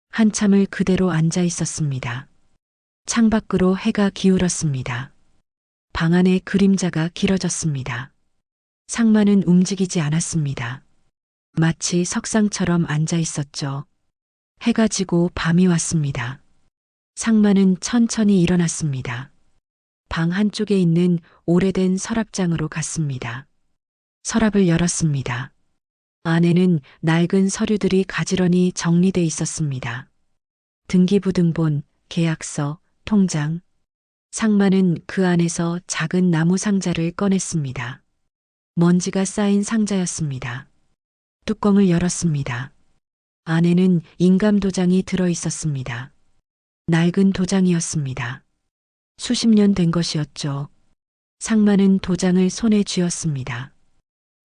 한참을 그대로 앉아 있었습니다. 창밖으로 해가 기울었습니다. 방 안의 그림자가 길어졌습니다. 상만은 움직이지 않았습니다. 마치 석상처럼 앉아 있었죠. 해가 지고 밤이 왔습니다. 상만은 천천히 일어났습니다. 방 한쪽에 있는 오래된 서랍장으로 갔습니다. 서랍을 열었습니다. 안에는 낡은 서류들이 가지런히 정리돼 있었습니다. 등기부등본, 계약서, 통장. 상만은 그 안에서 작은 나무 상자를 꺼냈습니다. 먼지가 쌓인 상자였습니다. 뚜껑을 열었습니다. 안에는 인감 도장이 들어 있었습니다. 낡은 도장이었습니다. 수십 년 된 것이었죠. 상만은 도장을 손에 쥐었습니다.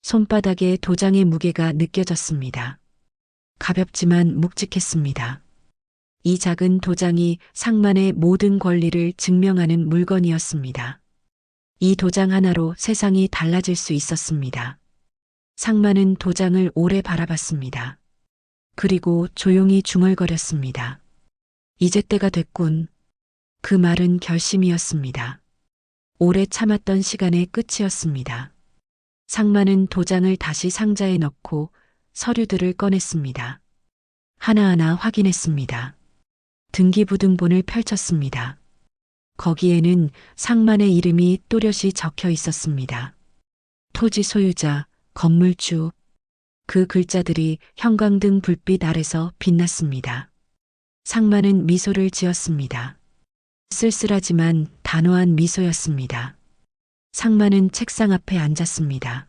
손바닥에 도장의 무게가 느껴졌습니다. 가볍지만 묵직했습니다. 이 작은 도장이 상만의 모든 권리를 증명하는 물건이었습니다. 이 도장 하나로 세상이 달라질 수 있었습니다. 상만은 도장을 오래 바라봤습니다. 그리고 조용히 중얼거렸습니다. 이제 때가 됐군. 그 말은 결심이었습니다. 오래 참았던 시간의 끝이었습니다. 상만은 도장을 다시 상자에 넣고 서류들을 꺼냈습니다. 하나하나 확인했습니다. 등기부등본을 펼쳤습니다. 거기에는 상만의 이름이 또렷이 적혀 있었습니다. 토지 소유자, 건물주. 그 글자들이 형광등 불빛 아래서 빛났습니다. 상만은 미소를 지었습니다. 쓸쓸하지만 단호한 미소였습니다. 상만은 책상 앞에 앉았습니다.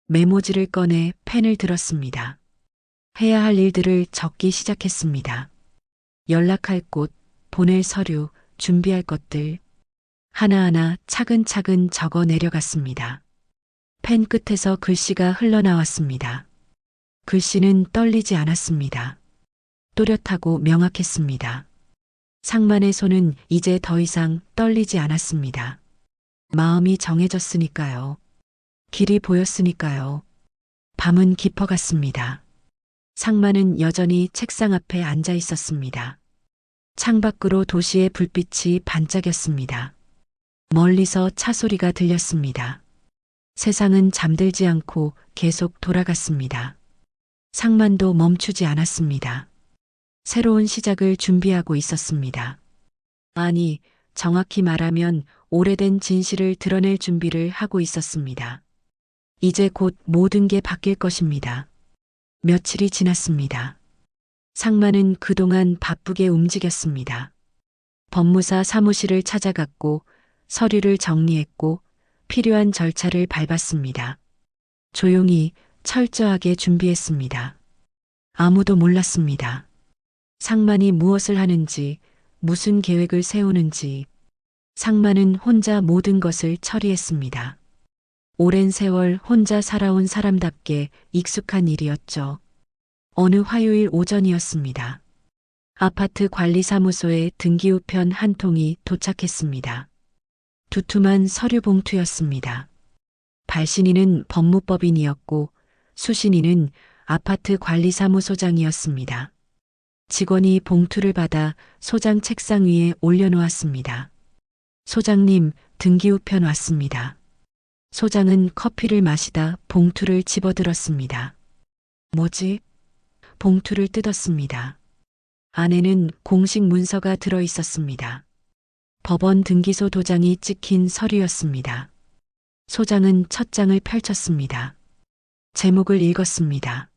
메모지를 꺼내 펜을 들었습니다. 해야 할 일들을 적기 시작했습니다. 연락할 곳, 보낼 서류, 준비할 것들. 하나하나 차근차근 적어 내려갔습니다. 펜 끝에서 글씨가 흘러나왔습니다. 글씨는 떨리지 않았습니다. 또렷하고 명확했습니다. 상만의 손은 이제 더 이상 떨리지 않았습니다. 마음이 정해졌으니까요. 길이 보였으니까요. 밤은 깊어갔습니다. 상만은 여전히 책상 앞에 앉아 있었습니다. 창밖으로 도시의 불빛이 반짝였습니다. 멀리서 차 소리가 들렸습니다. 세상은 잠들지 않고 계속 돌아갔습니다. 상만도 멈추지 않았습니다. 새로운 시작을 준비하고 있었습니다. 아니, 정확히 말하면 오래된 진실을 드러낼 준비를 하고 있었습니다. 이제 곧 모든 게 바뀔 것입니다. 며칠이 지났습니다. 상만은 그동안 바쁘게 움직였습니다. 법무사 사무실을 찾아갔고 서류를 정리했고 필요한 절차를 밟았습니다. 조용히 철저하게 준비했습니다. 아무도 몰랐습니다. 상만이 무엇을 하는지, 무슨 계획을 세우는지. 상만은 혼자 모든 것을 처리했습니다. 오랜 세월 혼자 살아온 사람답게 익숙한 일이었죠. 어느 화요일 오전이었습니다. 아파트 관리사무소에 등기우편 한 통이 도착했습니다. 두툼한 서류 봉투였습니다. 발신인은 법무법인이었고 수신인은 아파트 관리사무소장이었습니다. 직원이 봉투를 받아 소장 책상 위에 올려놓았습니다. 소장님, 등기우편 왔습니다. 소장은 커피를 마시다 봉투를 집어들었습니다. 뭐지? 봉투를 뜯었습니다. 안에는 공식 문서가 들어 있었습니다. 법원 등기소 도장이 찍힌 서류였습니다. 소장은 첫 장을 펼쳤습니다. 제목을 읽었습니다.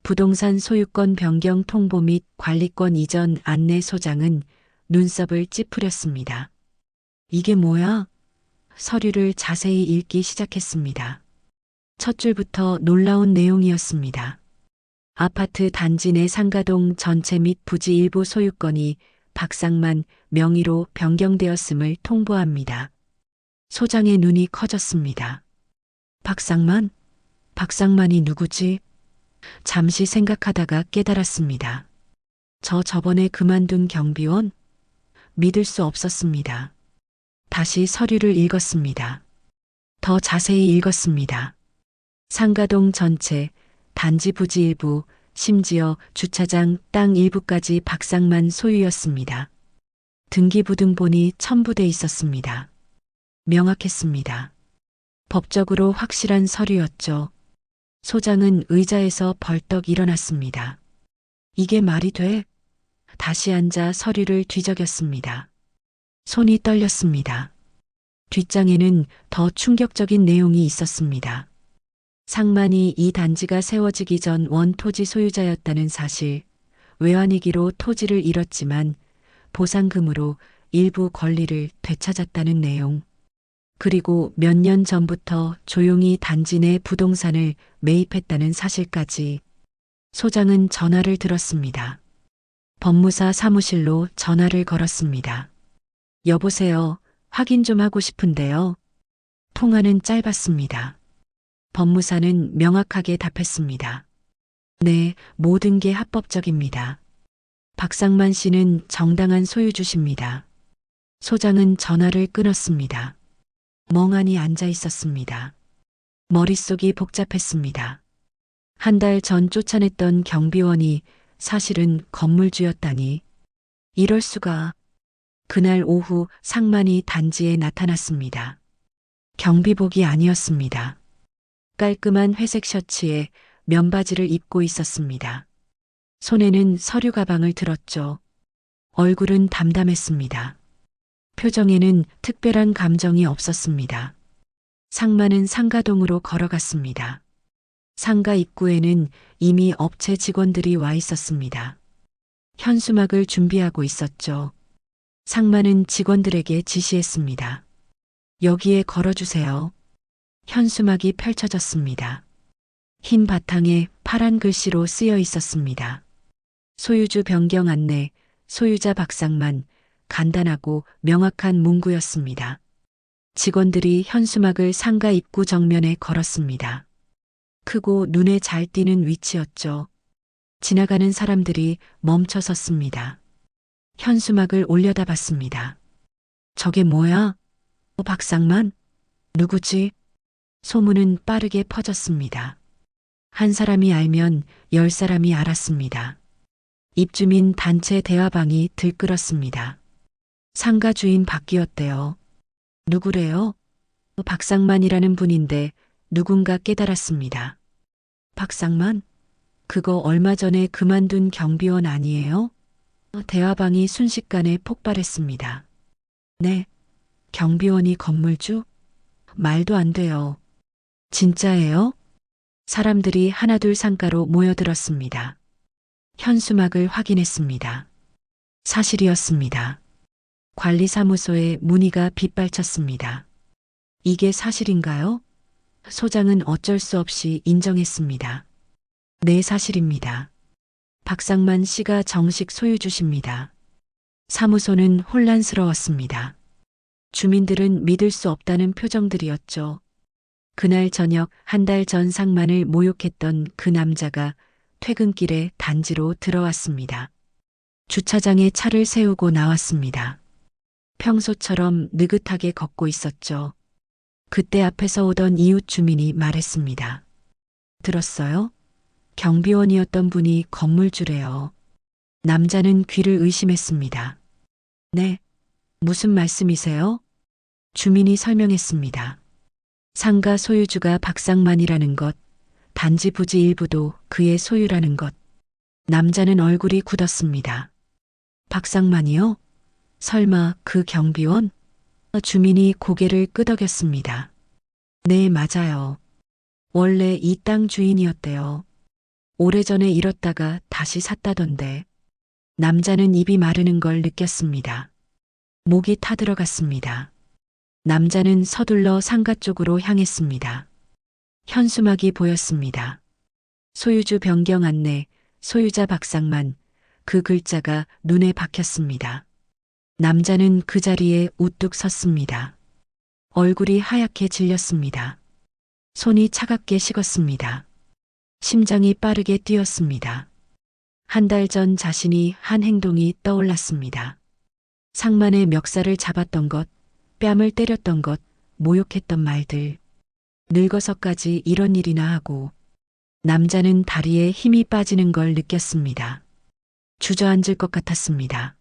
부동산 소유권 변경 통보 및 관리권 이전 안내. 소장은 눈썹을 찌푸렸습니다. 이게 뭐야? 서류를 자세히 읽기 시작했습니다. 첫 줄부터 놀라운 내용이었습니다. 아파트 단지 내 상가동 전체 및 부지 일부 소유권이 박상만 명의로 변경되었음을 통보합니다. 소장의 눈이 커졌습니다. 박상만? 박상만이 누구지? 잠시 생각하다가 깨달았습니다. 저번에 그만둔 경비원? 믿을 수 없었습니다. 다시 서류를 읽었습니다. 더 자세히 읽었습니다. 상가동 전체, 단지 부지 일부, 심지어 주차장 땅 일부까지 박상만 소유였습니다. 등기부등본이 첨부돼 있었습니다. 명확했습니다. 법적으로 확실한 서류였죠. 소장은 의자에서 벌떡 일어났습니다. 이게 말이 돼? 다시 앉아 서류를 뒤적였습니다. 손이 떨렸습니다. 뒷장에는 더 충격적인 내용이 있었습니다. 상만이 이 단지가 세워지기 전 원토지 소유자였다는 사실, 외환위기로 토지를 잃었지만 보상금으로 일부 권리를 되찾았다는 내용, 그리고 몇 년 전부터 조용히 단지 내 부동산을 매입했다는 사실까지. 소장은 전화를 들었습니다. 법무사 사무실로 전화를 걸었습니다. 여보세요. 확인 좀 하고 싶은데요. 통화는 짧았습니다. 법무사는 명확하게 답했습니다. 네, 모든 게 합법적입니다. 박상만 씨는 정당한 소유주십니다. 소장은 전화를 끊었습니다. 멍하니 앉아 있었습니다. 머릿속이 복잡했습니다. 한 달 전 쫓아냈던 경비원이 사실은 건물주였다니. 이럴 수가. 그날 오후 상만이 단지에 나타났습니다. 경비복이 아니었습니다. 깔끔한 회색 셔츠에 면바지를 입고 있었습니다. 손에는 서류 가방을 들었죠. 얼굴은 담담했습니다. 표정에는 특별한 감정이 없었습니다. 상만은 상가동으로 걸어갔습니다. 상가 입구에는 이미 업체 직원들이 와 있었습니다. 현수막을 준비하고 있었죠. 상만은 직원들에게 지시했습니다. 여기에 걸어주세요. 현수막이 펼쳐졌습니다. 흰 바탕에 파란 글씨로 쓰여 있었습니다. 소유주 변경 안내, 소유자 박상만, 간단하고 명확한 문구였습니다. 직원들이 현수막을 상가 입구 정면에 걸었습니다. 크고 눈에 잘 띄는 위치였죠. 지나가는 사람들이 멈춰 섰습니다. 현수막을 올려다봤습니다. 저게 뭐야? 박상만? 누구지? 소문은 빠르게 퍼졌습니다. 한 사람이 알면 10사람이 알았습니다. 입주민 단체 대화방이 들끓었습니다. 상가 주인 바뀌었대요. 누구래요? 박상만이라는 분인데 누군가 깨달았습니다. 박상만? 그거 얼마 전에 그만둔 경비원 아니에요? 대화방이 순식간에 폭발했습니다. 네, 경비원이 건물주? 말도 안 돼요. 진짜예요? 사람들이 하나둘 상가로 모여들었습니다. 현수막을 확인했습니다. 사실이었습니다. 관리사무소에 문의가 빗발쳤습니다. 이게 사실인가요? 소장은 어쩔 수 없이 인정했습니다. 네, 사실입니다. 박상만 씨가 정식 소유주십니다. 사무소는 혼란스러웠습니다. 주민들은 믿을 수 없다는 표정들이었죠. 그날 저녁 한 달 전 상만을 모욕했던 그 남자가 퇴근길에 단지로 들어왔습니다. 주차장에 차를 세우고 나왔습니다. 평소처럼 느긋하게 걷고 있었죠. 그때 앞에서 오던 이웃 주민이 말했습니다. 들었어요? 경비원이었던 분이 건물주래요. 남자는 귀를 의심했습니다. 네, 무슨 말씀이세요? 주민이 설명했습니다. 상가 소유주가 박상만이라는 것, 단지 부지 일부도 그의 소유라는 것. 남자는 얼굴이 굳었습니다. 박상만이요? 설마 그 경비원? 주민이 고개를 끄덕였습니다. 네, 맞아요. 원래 이 땅 주인이었대요. 오래전에 잃었다가 다시 샀다던데. 남자는 입이 마르는 걸 느꼈습니다. 목이 타들어갔습니다. 남자는 서둘러 상가 쪽으로 향했습니다. 현수막이 보였습니다. 소유주 변경 안내, 소유자 박상만, 그 글자가 눈에 박혔습니다. 남자는 그 자리에 우뚝 섰습니다. 얼굴이 하얗게 질렸습니다. 손이 차갑게 식었습니다. 심장이 빠르게 뛰었습니다. 한 달 전 자신이 한 행동이 떠올랐습니다. 상만의 멱살을 잡았던 것, 뺨을 때렸던 것, 모욕했던 말들. 늙어서까지 이런 일이나 하고. 남자는 다리에 힘이 빠지는 걸 느꼈습니다. 주저앉을 것 같았습니다.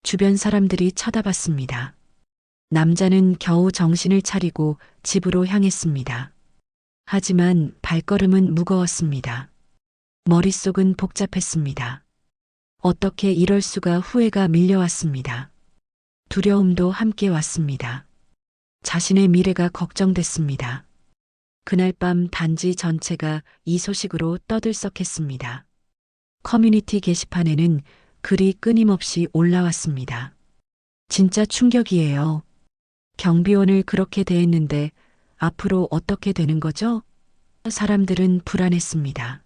주변 사람들이 쳐다봤습니다. 남자는 겨우 정신을 차리고 집으로 향했습니다. 하지만 발걸음은 무거웠습니다. 머릿속은 복잡했습니다. 어떻게 이럴 수가 후회가 밀려왔습니다. 두려움도 함께 왔습니다. 자신의 미래가 걱정됐습니다. 그날 밤 단지 전체가 이 소식으로 떠들썩했습니다. 커뮤니티 게시판에는 글이 끊임없이 올라왔습니다. 진짜 충격이에요. 경비원을 그렇게 대했는데 앞으로 어떻게 되는 거죠? 사람들은 불안했습니다.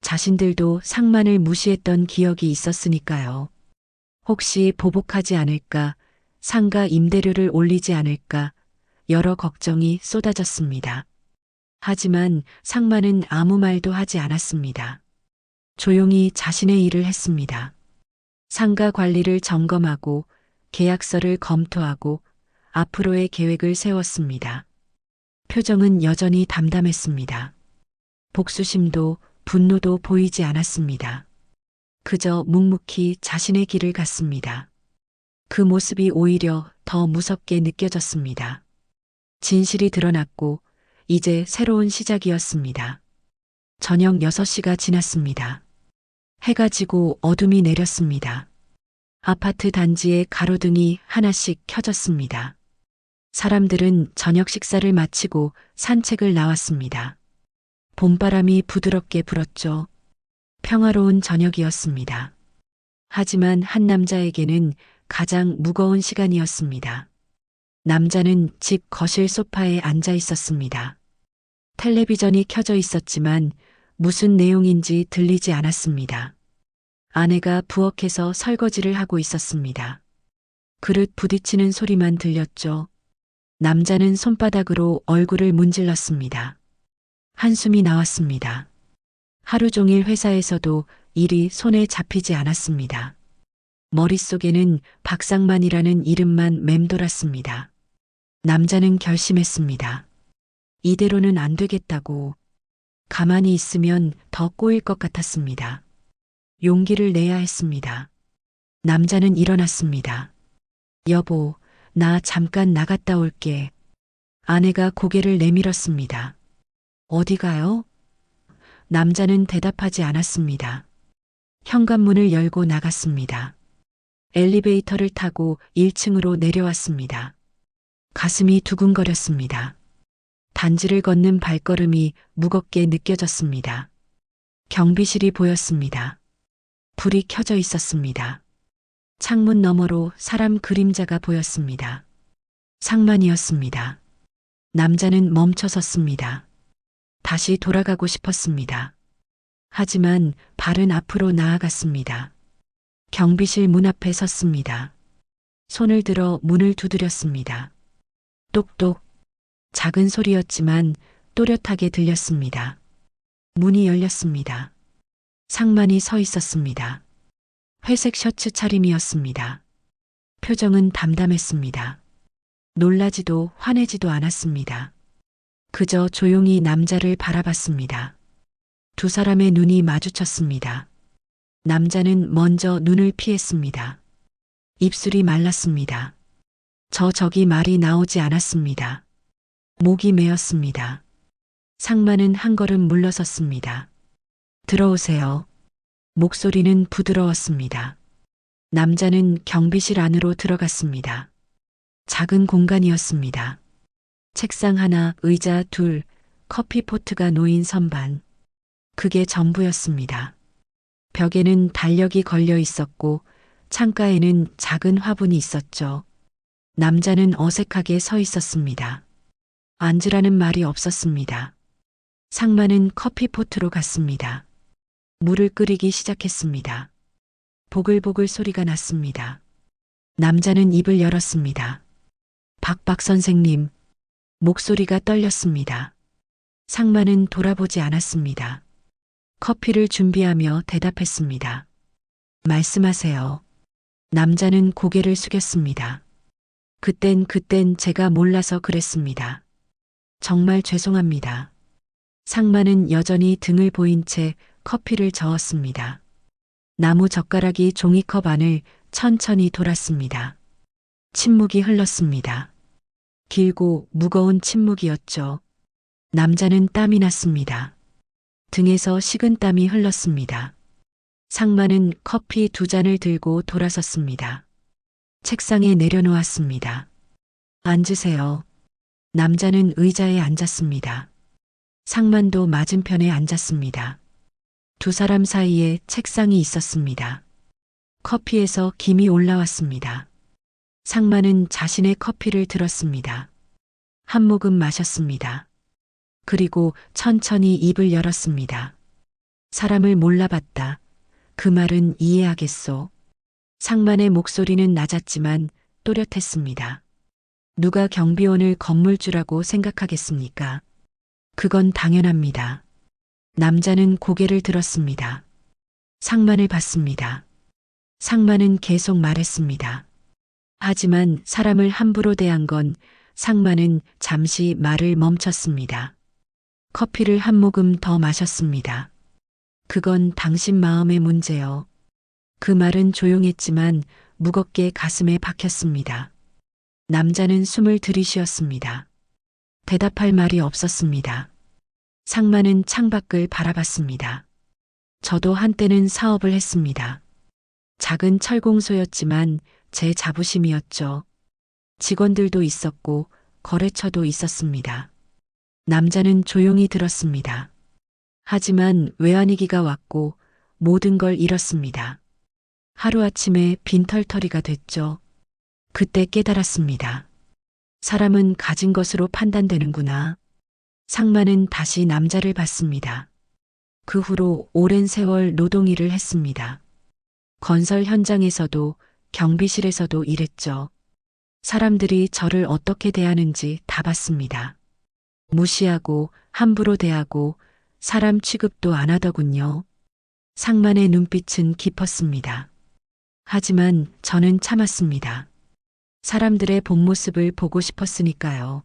자신들도 상만을 무시했던 기억이 있었으니까요. 혹시 보복하지 않을까, 상가 임대료를 올리지 않을까, 여러 걱정이 쏟아졌습니다. 하지만 상만은 아무 말도 하지 않았습니다. 조용히 자신의 일을 했습니다. 상가 관리를 점검하고 계약서를 검토하고 앞으로의 계획을 세웠습니다. 표정은 여전히 담담했습니다. 복수심도 분노도 보이지 않았습니다. 그저 묵묵히 자신의 길을 갔습니다. 그 모습이 오히려 더 무섭게 느껴졌습니다. 진실이 드러났고 이제 새로운 시작이었습니다. 저녁 6시가 지났습니다. 해가 지고 어둠이 내렸습니다. 아파트 단지에 가로등이 하나씩 켜졌습니다. 사람들은 저녁 식사를 마치고 산책을 나왔습니다. 봄바람이 부드럽게 불었죠. 평화로운 저녁이었습니다. 하지만 한 남자에게는 가장 무거운 시간이었습니다. 남자는 집 거실 소파에 앉아 있었습니다. 텔레비전이 켜져 있었지만 무슨 내용인지 들리지 않았습니다. 아내가 부엌에서 설거지를 하고 있었습니다. 그릇 부딪히는 소리만 들렸죠. 남자는 손바닥으로 얼굴을 문질렀습니다. 한숨이 나왔습니다. 하루 종일 회사에서도 일이 손에 잡히지 않았습니다. 머릿속에는 박상만이라는 이름만 맴돌았습니다. 남자는 결심했습니다. 이대로는 안 되겠다고. 가만히 있으면 더 꼬일 것 같았습니다. 용기를 내야 했습니다. 남자는 일어났습니다. 여보, 나 잠깐 나갔다 올게. 아내가 고개를 내밀었습니다. 어디 가요? 남자는 대답하지 않았습니다. 현관문을 열고 나갔습니다. 엘리베이터를 타고 1층으로 내려왔습니다. 가슴이 두근거렸습니다. 단지를 걷는 발걸음이 무겁게 느껴졌습니다. 경비실이 보였습니다. 불이 켜져 있었습니다. 창문 너머로 사람 그림자가 보였습니다. 상만이었습니다. 남자는 멈춰 섰습니다. 다시 돌아가고 싶었습니다. 하지만 발은 앞으로 나아갔습니다. 경비실 문 앞에 섰습니다. 손을 들어 문을 두드렸습니다. 똑똑. 작은 소리였지만 또렷하게 들렸습니다. 문이 열렸습니다. 상만이 서 있었습니다. 회색 셔츠 차림이었습니다. 표정은 담담했습니다. 놀라지도 화내지도 않았습니다. 그저 조용히 남자를 바라봤습니다. 두 사람의 눈이 마주쳤습니다. 남자는 먼저 눈을 피했습니다. 입술이 말랐습니다. 저기 말이 나오지 않았습니다. 목이 메었습니다. 상만은 한 걸음 물러섰습니다. 들어오세요. 목소리는 부드러웠습니다. 남자는 경비실 안으로 들어갔습니다. 작은 공간이었습니다. 책상 하나, 의자 둘, 커피포트가 놓인 선반. 그게 전부였습니다. 벽에는 달력이 걸려 있었고 창가에는 작은 화분이 있었죠. 남자는 어색하게 서 있었습니다. 앉으라는 말이 없었습니다. 상만은 커피포트로 갔습니다. 물을 끓이기 시작했습니다. 보글보글 소리가 났습니다. 남자는 입을 열었습니다. 박 선생님. 목소리가 떨렸습니다. 상만은 돌아보지 않았습니다. 커피를 준비하며 대답했습니다. 말씀하세요. 남자는 고개를 숙였습니다. 그땐 제가 몰라서 그랬습니다. 정말 죄송합니다. 상만은 여전히 등을 보인 채 커피를 저었습니다. 나무 젓가락이 종이컵 안을 천천히 돌았습니다. 침묵이 흘렀습니다. 길고 무거운 침묵이었죠. 남자는 땀이 났습니다. 등에서 식은땀이 흘렀습니다. 상만은 커피 2잔을 들고 돌아섰습니다. 책상에 내려놓았습니다. 앉으세요. 남자는 의자에 앉았습니다. 상만도 맞은편에 앉았습니다. 두 사람 사이에 책상이 있었습니다. 커피에서 김이 올라왔습니다. 상만은 자신의 커피를 들었습니다. 한 모금 마셨습니다. 그리고 천천히 입을 열었습니다. 사람을 몰라봤다. 그 말은 이해하겠소. 상만의 목소리는 낮았지만 또렷했습니다. 누가 경비원을 건물주라고 생각하겠습니까? 그건 당연합니다. 남자는 고개를 들었습니다. 상만을 봤습니다. 상만은 계속 말했습니다. 하지만 사람을 함부로 대한 건 상만은 잠시 말을 멈췄습니다. 커피를 한 모금 더 마셨습니다. 그건 당신 마음의 문제요. 그 말은 조용했지만 무겁게 가슴에 박혔습니다. 남자는 숨을 들이쉬었습니다. 대답할 말이 없었습니다. 상만은 창밖을 바라봤습니다. 저도 한때는 사업을 했습니다. 작은 철공소였지만 제 자부심이었죠. 직원들도 있었고 거래처도 있었습니다. 남자는 조용히 들었습니다. 하지만 외환위기가 왔고 모든 걸 잃었습니다. 하루아침에 빈털터리가 됐죠. 그때 깨달았습니다. 사람은 가진 것으로 판단되는구나. 상만은 다시 남자를 봤습니다. 그 후로 오랜 세월 노동일을 했습니다. 건설 현장에서도 경비실에서도 일했죠. 사람들이 저를 어떻게 대하는지 다 봤습니다. 무시하고 함부로 대하고 사람 취급도 안 하더군요. 상만의 눈빛은 깊었습니다. 하지만 저는 참았습니다. 사람들의 본 모습을 보고 싶었으니까요.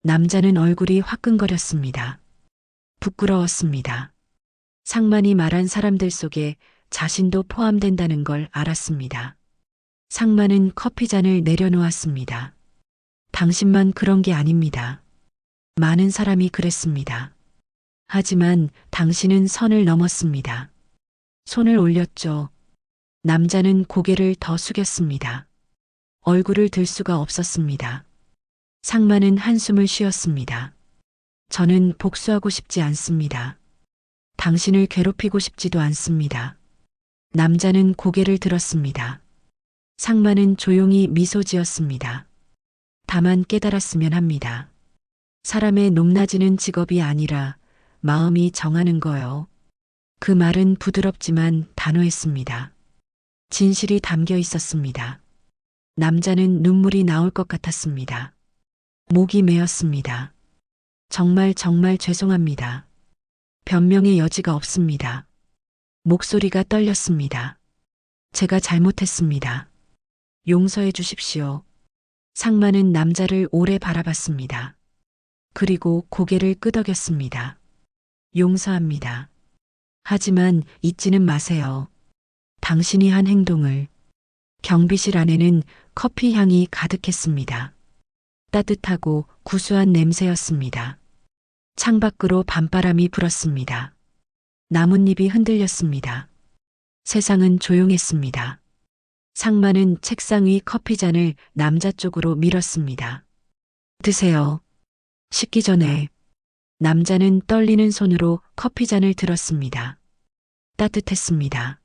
남자는 얼굴이 화끈거렸습니다. 부끄러웠습니다. 상만이 말한 사람들 속에 자신도 포함된다는 걸 알았습니다. 상만은 커피잔을 내려놓았습니다. 당신만 그런 게 아닙니다. 많은 사람이 그랬습니다. 하지만 당신은 선을 넘었습니다. 손을 올렸죠. 남자는 고개를 더 숙였습니다. 얼굴을 들 수가 없었습니다. 상만은 한숨을 쉬었습니다. 저는 복수하고 싶지 않습니다. 당신을 괴롭히고 싶지도 않습니다. 남자는 고개를 들었습니다. 상만은 조용히 미소 지었습니다. 다만 깨달았으면 합니다. 사람의 높낮이는 직업이 아니라 마음이 정하는 거요. 그 말은 부드럽지만 단호했습니다. 진실이 담겨 있었습니다. 남자는 눈물이 나올 것 같았습니다. 목이 메었습니다. 정말 죄송합니다. 변명의 여지가 없습니다. 목소리가 떨렸습니다. 제가 잘못했습니다. 용서해 주십시오. 상만은 남자를 오래 바라봤습니다. 그리고 고개를 끄덕였습니다. 용서합니다. 하지만 잊지는 마세요. 당신이 한 행동을. 경비실 안에는 커피 향이 가득했습니다. 따뜻하고 구수한 냄새였습니다. 창밖으로 밤바람이 불었습니다. 나뭇잎이 흔들렸습니다. 세상은 조용했습니다. 상만은 책상 위 커피잔을 남자 쪽으로 밀었습니다. 드세요. 식기 전에. 남자는 떨리는 손으로 커피잔을 들었습니다. 따뜻했습니다.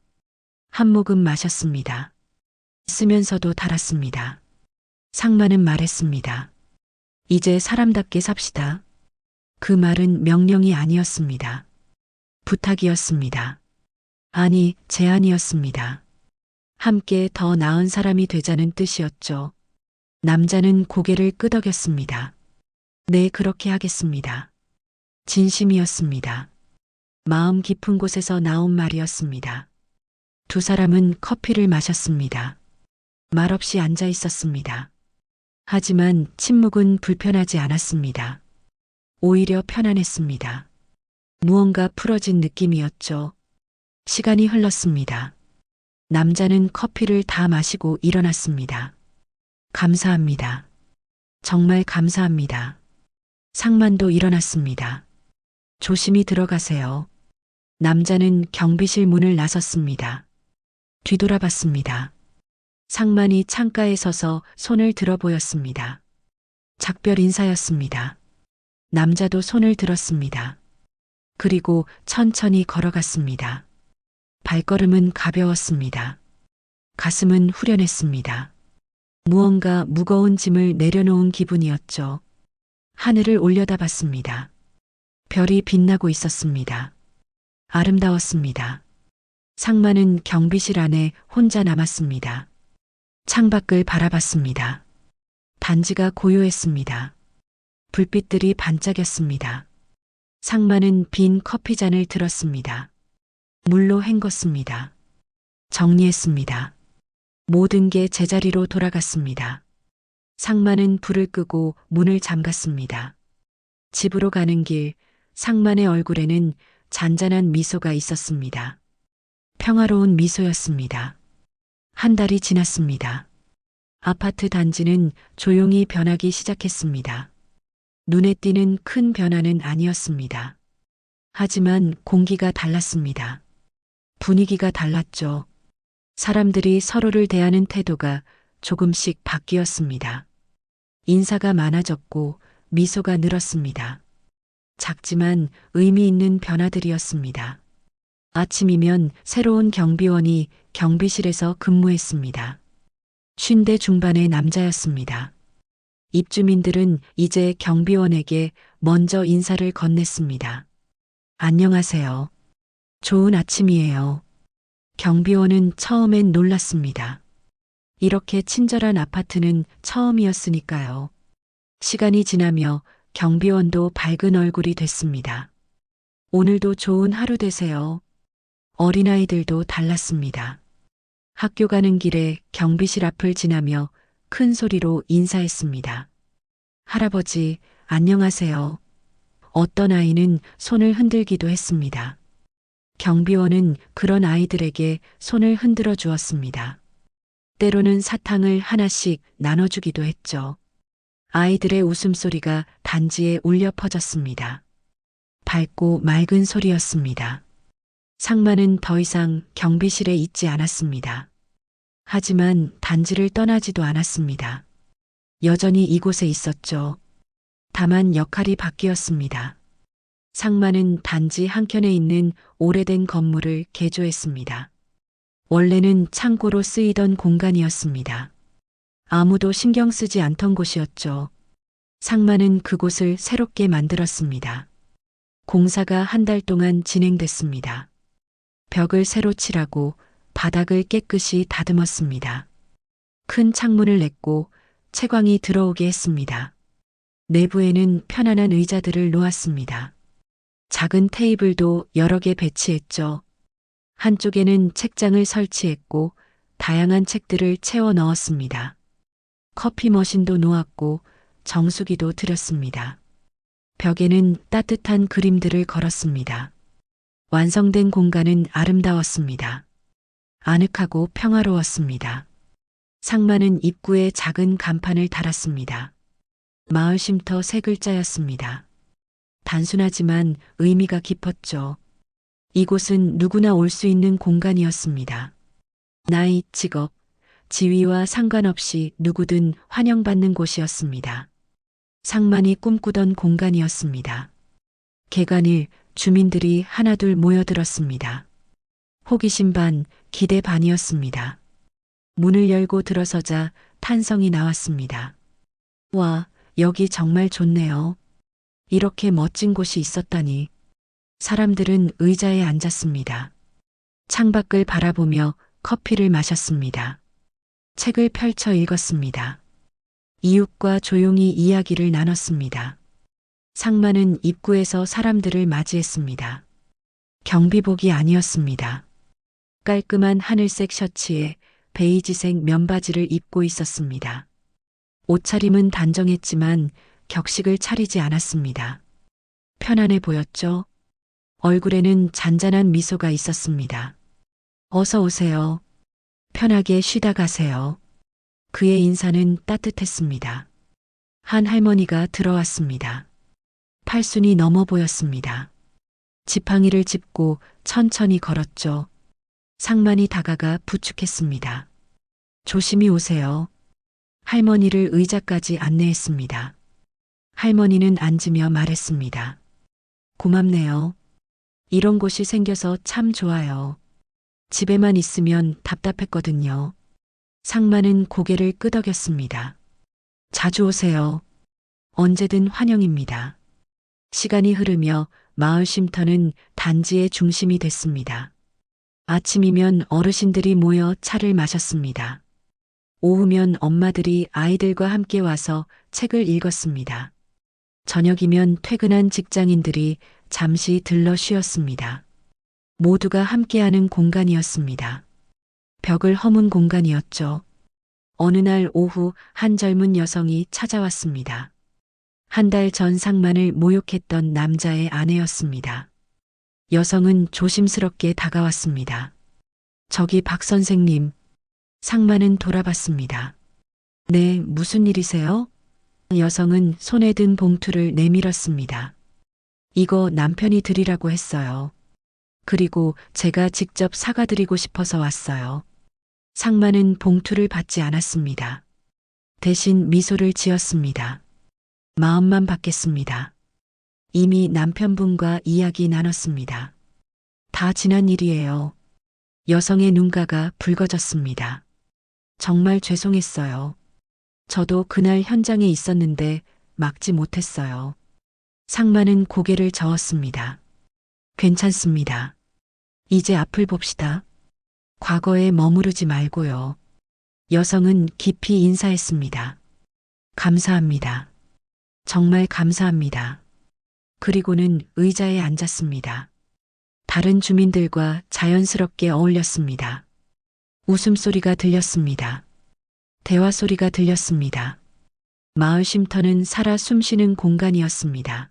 한 모금 마셨습니다. 쓰면서도 달았습니다. 상만은 말했습니다. 이제 사람답게 삽시다. 그 말은 명령이 아니었습니다. 부탁이었습니다. 아니, 제안이었습니다. 함께 더 나은 사람이 되자는 뜻이었죠. 남자는 고개를 끄덕였습니다. 네, 그렇게 하겠습니다. 진심이었습니다. 마음 깊은 곳에서 나온 말이었습니다. 두 사람은 커피를 마셨습니다. 말없이 앉아 있었습니다. 하지만 침묵은 불편하지 않았습니다. 오히려 편안했습니다. 무언가 풀어진 느낌이었죠. 시간이 흘렀습니다. 남자는 커피를 다 마시고 일어났습니다. 감사합니다. 정말 감사합니다. 상만도 일어났습니다. 조심히 들어가세요. 남자는 경비실 문을 나섰습니다. 뒤돌아봤습니다. 상만이 창가에 서서 손을 들어 보였습니다. 작별 인사였습니다. 남자도 손을 들었습니다. 그리고 천천히 걸어갔습니다. 발걸음은 가벼웠습니다. 가슴은 후련했습니다. 무언가 무거운 짐을 내려놓은 기분이었죠. 하늘을 올려다봤습니다. 별이 빛나고 있었습니다. 아름다웠습니다. 상마는 경비실 안에 혼자 남았습니다. 창밖을 바라봤습니다. 단지가 고요했습니다. 불빛들이 반짝였습니다. 상마는 빈 커피잔을 들었습니다. 물로 헹궜습니다. 정리했습니다. 모든 게 제자리로 돌아갔습니다. 상마는 불을 끄고 문을 잠갔습니다. 집으로 가는 길, 상만의 얼굴에는 잔잔한 미소가 있었습니다. 평화로운 미소였습니다. 한 달이 지났습니다. 아파트 단지는 조용히 변하기 시작했습니다. 눈에 띄는 큰 변화는 아니었습니다. 하지만 공기가 달랐습니다. 분위기가 달랐죠. 사람들이 서로를 대하는 태도가 조금씩 바뀌었습니다. 인사가 많아졌고 미소가 늘었습니다. 작지만 의미 있는 변화들이었습니다. 아침이면 새로운 경비원이 경비실에서 근무했습니다. 50대 중반의 남자였습니다. 입주민들은 이제 경비원에게 먼저 인사를 건넸습니다. 안녕하세요. 좋은 아침이에요. 경비원은 처음엔 놀랐습니다. 이렇게 친절한 아파트는 처음이었으니까요. 시간이 지나며 경비원도 밝은 얼굴이 됐습니다. 오늘도 좋은 하루 되세요. 어린아이들도 달랐습니다. 학교 가는 길에 경비실 앞을 지나며 큰 소리로 인사했습니다. 할아버지, 안녕하세요. 어떤 아이는 손을 흔들기도 했습니다. 경비원은 그런 아이들에게 손을 흔들어 주었습니다. 때로는 사탕을 하나씩 나눠주기도 했죠. 아이들의 웃음소리가 단지에 울려 퍼졌습니다. 밝고 맑은 소리였습니다. 상마는 더 이상 경비실에 있지 않았습니다. 하지만 단지를 떠나지도 않았습니다. 여전히 이곳에 있었죠. 다만 역할이 바뀌었습니다. 상마는 단지 한켠에 있는 오래된 건물을 개조했습니다. 원래는 창고로 쓰이던 공간이었습니다. 아무도 신경 쓰지 않던 곳이었죠. 상마는 그곳을 새롭게 만들었습니다. 공사가 한 달 동안 진행됐습니다. 벽을 새로 칠하고 바닥을 깨끗이 다듬었습니다. 큰 창문을 냈고 채광이 들어오게 했습니다. 내부에는 편안한 의자들을 놓았습니다. 작은 테이블도 여러 개 배치했죠. 한쪽에는 책장을 설치했고 다양한 책들을 채워 넣었습니다. 커피 머신도 놓았고 정수기도 들였습니다. 벽에는 따뜻한 그림들을 걸었습니다. 완성된 공간은 아름다웠습니다. 아늑하고 평화로웠습니다. 상마는 입구에 작은 간판을 달았습니다. 마을 쉼터 세 글자였습니다. 단순하지만 의미가 깊었죠. 이곳은 누구나 올 수 있는 공간이었습니다. 나이, 직업, 지위와 상관없이 누구든 환영받는 곳이었습니다. 상만이 꿈꾸던 공간이었습니다. 개관일 주민들이 하나둘 모여들었습니다. 호기심 반, 기대 반이었습니다. 문을 열고 들어서자 탄성이 나왔습니다. 와, 여기 정말 좋네요. 이렇게 멋진 곳이 있었다니. 사람들은 의자에 앉았습니다. 창밖을 바라보며 커피를 마셨습니다. 책을 펼쳐 읽었습니다. 이웃과 조용히 이야기를 나눴습니다. 상마는 입구에서 사람들을 맞이했습니다. 경비복이 아니었습니다. 깔끔한 하늘색 셔츠에 베이지색 면바지를 입고 있었습니다. 옷차림은 단정했지만 격식을 차리지 않았습니다. 편안해 보였죠? 얼굴에는 잔잔한 미소가 있었습니다. 어서 오세요. 편하게 쉬다 가세요. 그의 인사는 따뜻했습니다. 한 할머니가 들어왔습니다. 팔순이 넘어 보였습니다. 지팡이를 짚고 천천히 걸었죠. 상만이 다가가 부축했습니다. 조심히 오세요. 할머니를 의자까지 안내했습니다. 할머니는 앉으며 말했습니다. 고맙네요. 이런 곳이 생겨서 참 좋아요. 집에만 있으면 답답했거든요. 상마는 고개를 끄덕였습니다. 자주 오세요. 언제든 환영입니다. 시간이 흐르며 마을 쉼터는 단지의 중심이 됐습니다. 아침이면 어르신들이 모여 차를 마셨습니다. 오후면 엄마들이 아이들과 함께 와서 책을 읽었습니다. 저녁이면 퇴근한 직장인들이 잠시 들러 쉬었습니다. 모두가 함께하는 공간이었습니다. 벽을 허문 공간이었죠. 어느 날 오후 한 젊은 여성이 찾아왔습니다. 한 달 전 상만을 모욕했던 남자의 아내였습니다. 여성은 조심스럽게 다가왔습니다. 저기 박 선생님. 상만은 돌아봤습니다. 네, 무슨 일이세요? 여성은 손에 든 봉투를 내밀었습니다. 이거 남편이 드리라고 했어요. 그리고 제가 직접 사과드리고 싶어서 왔어요. 상만은 봉투를 받지 않았습니다. 대신 미소를 지었습니다. 마음만 받겠습니다. 이미 남편분과 이야기 나눴습니다. 다 지난 일이에요. 여성의 눈가가 붉어졌습니다. 정말 죄송했어요. 저도 그날 현장에 있었는데 막지 못했어요. 상만은 고개를 저었습니다. 괜찮습니다. 이제 앞을 봅시다. 과거에 머무르지 말고요. 여성은 깊이 인사했습니다. 감사합니다. 정말 감사합니다. 그리고는 의자에 앉았습니다. 다른 주민들과 자연스럽게 어울렸습니다. 웃음소리가 들렸습니다. 대화 소리가 들렸습니다. 마을 쉼터는 살아 숨쉬는 공간이었습니다.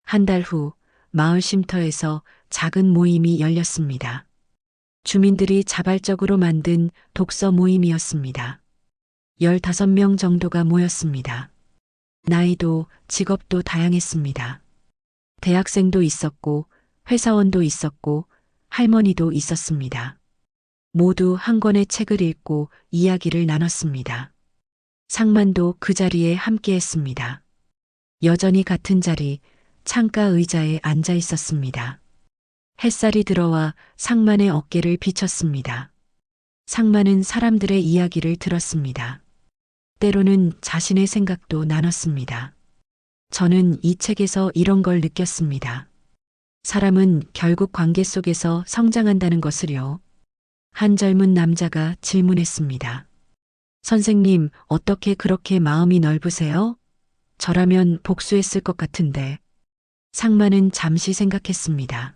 한 달 후 마을 쉼터에서 작은 모임이 열렸습니다. 주민들이 자발적으로 만든 독서 모임이었습니다. 15명 정도가 모였습니다. 나이도 직업도 다양했습니다. 대학생도 있었고 회사원도 있었고 할머니도 있었습니다. 모두 한 권의 책을 읽고 이야기를 나눴습니다. 상만도 그 자리에 함께했습니다. 여전히 같은 자리, 창가 의자에 앉아 있었습니다. 햇살이 들어와 상만의 어깨를 비쳤습니다. 상만은 사람들의 이야기를 들었습니다. 때로는 자신의 생각도 나눴습니다. 저는 이 책에서 이런 걸 느꼈습니다. 사람은 결국 관계 속에서 성장한다는 것을요. 한 젊은 남자가 질문했습니다. 선생님, 어떻게 그렇게 마음이 넓으세요? 저라면 복수했을 것 같은데. 상만은 잠시 생각했습니다.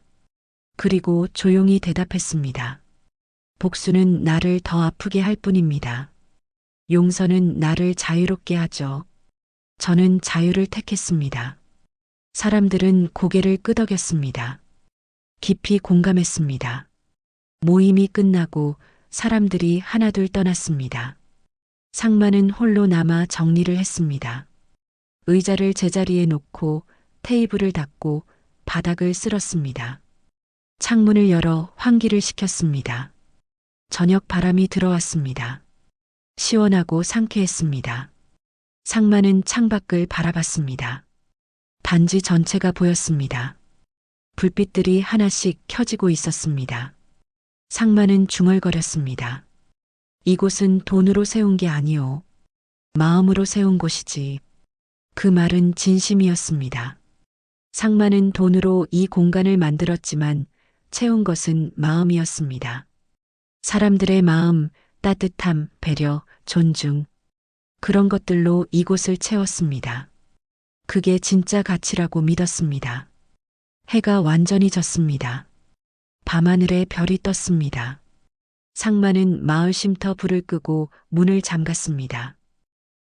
그리고 조용히 대답했습니다. 복수는 나를 더 아프게 할 뿐입니다. 용서는 나를 자유롭게 하죠. 저는 자유를 택했습니다. 사람들은 고개를 끄덕였습니다. 깊이 공감했습니다. 모임이 끝나고 사람들이 하나둘 떠났습니다. 상만은 홀로 남아 정리를 했습니다. 의자를 제자리에 놓고 테이블을 닦고 바닥을 쓸었습니다. 창문을 열어 환기를 시켰습니다. 저녁 바람이 들어왔습니다. 시원하고 상쾌했습니다. 상만은 창밖을 바라봤습니다. 단지 전체가 보였습니다. 불빛들이 하나씩 켜지고 있었습니다. 상만은 중얼거렸습니다. 이곳은 돈으로 세운 게 아니오. 마음으로 세운 곳이지. 그 말은 진심이었습니다. 상만은 돈으로 이 공간을 만들었지만 채운 것은 마음이었습니다. 사람들의 마음, 따뜻함, 배려, 존중. 그런 것들로 이곳을 채웠습니다. 그게 진짜 가치라고 믿었습니다. 해가 완전히 졌습니다. 밤하늘에 별이 떴습니다. 상만은 마을 쉼터 불을 끄고 문을 잠갔습니다.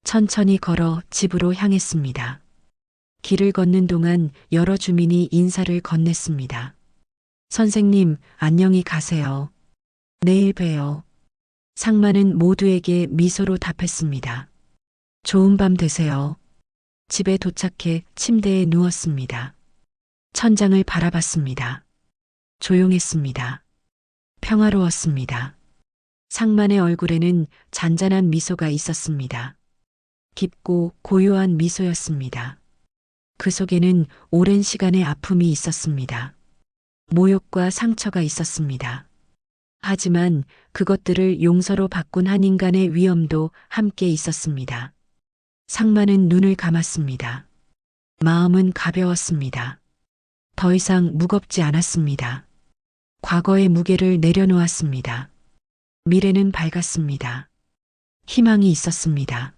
천천히 걸어 집으로 향했습니다. 길을 걷는 동안 여러 주민이 인사를 건넸습니다. 선생님, 안녕히 가세요. 내일 봬요. 상만은 모두에게 미소로 답했습니다. 좋은 밤 되세요. 집에 도착해 침대에 누웠습니다. 천장을 바라봤습니다. 조용했습니다. 평화로웠습니다. 상만의 얼굴에는 잔잔한 미소가 있었습니다. 깊고 고요한 미소였습니다. 그 속에는 오랜 시간의 아픔이 있었습니다. 모욕과 상처가 있었습니다. 하지만 그것들을 용서로 바꾼 한 인간의 위엄도 함께 있었습니다. 상만은 눈을 감았습니다. 마음은 가벼웠습니다. 더 이상 무겁지 않았습니다. 과거의 무게를 내려놓았습니다. 미래는 밝았습니다. 희망이 있었습니다.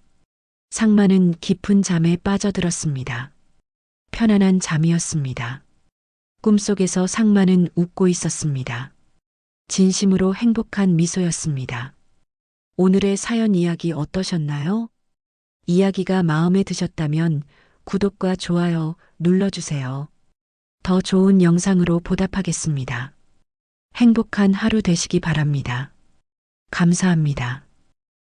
상마는 깊은 잠에 빠져들었습니다. 편안한 잠이었습니다. 꿈속에서 상마는 웃고 있었습니다. 진심으로 행복한 미소였습니다. 오늘의 사연 이야기 어떠셨나요? 이야기가 마음에 드셨다면 구독과 좋아요 눌러주세요. 더 좋은 영상으로 보답하겠습니다. 행복한 하루 되시기 바랍니다. 감사합니다.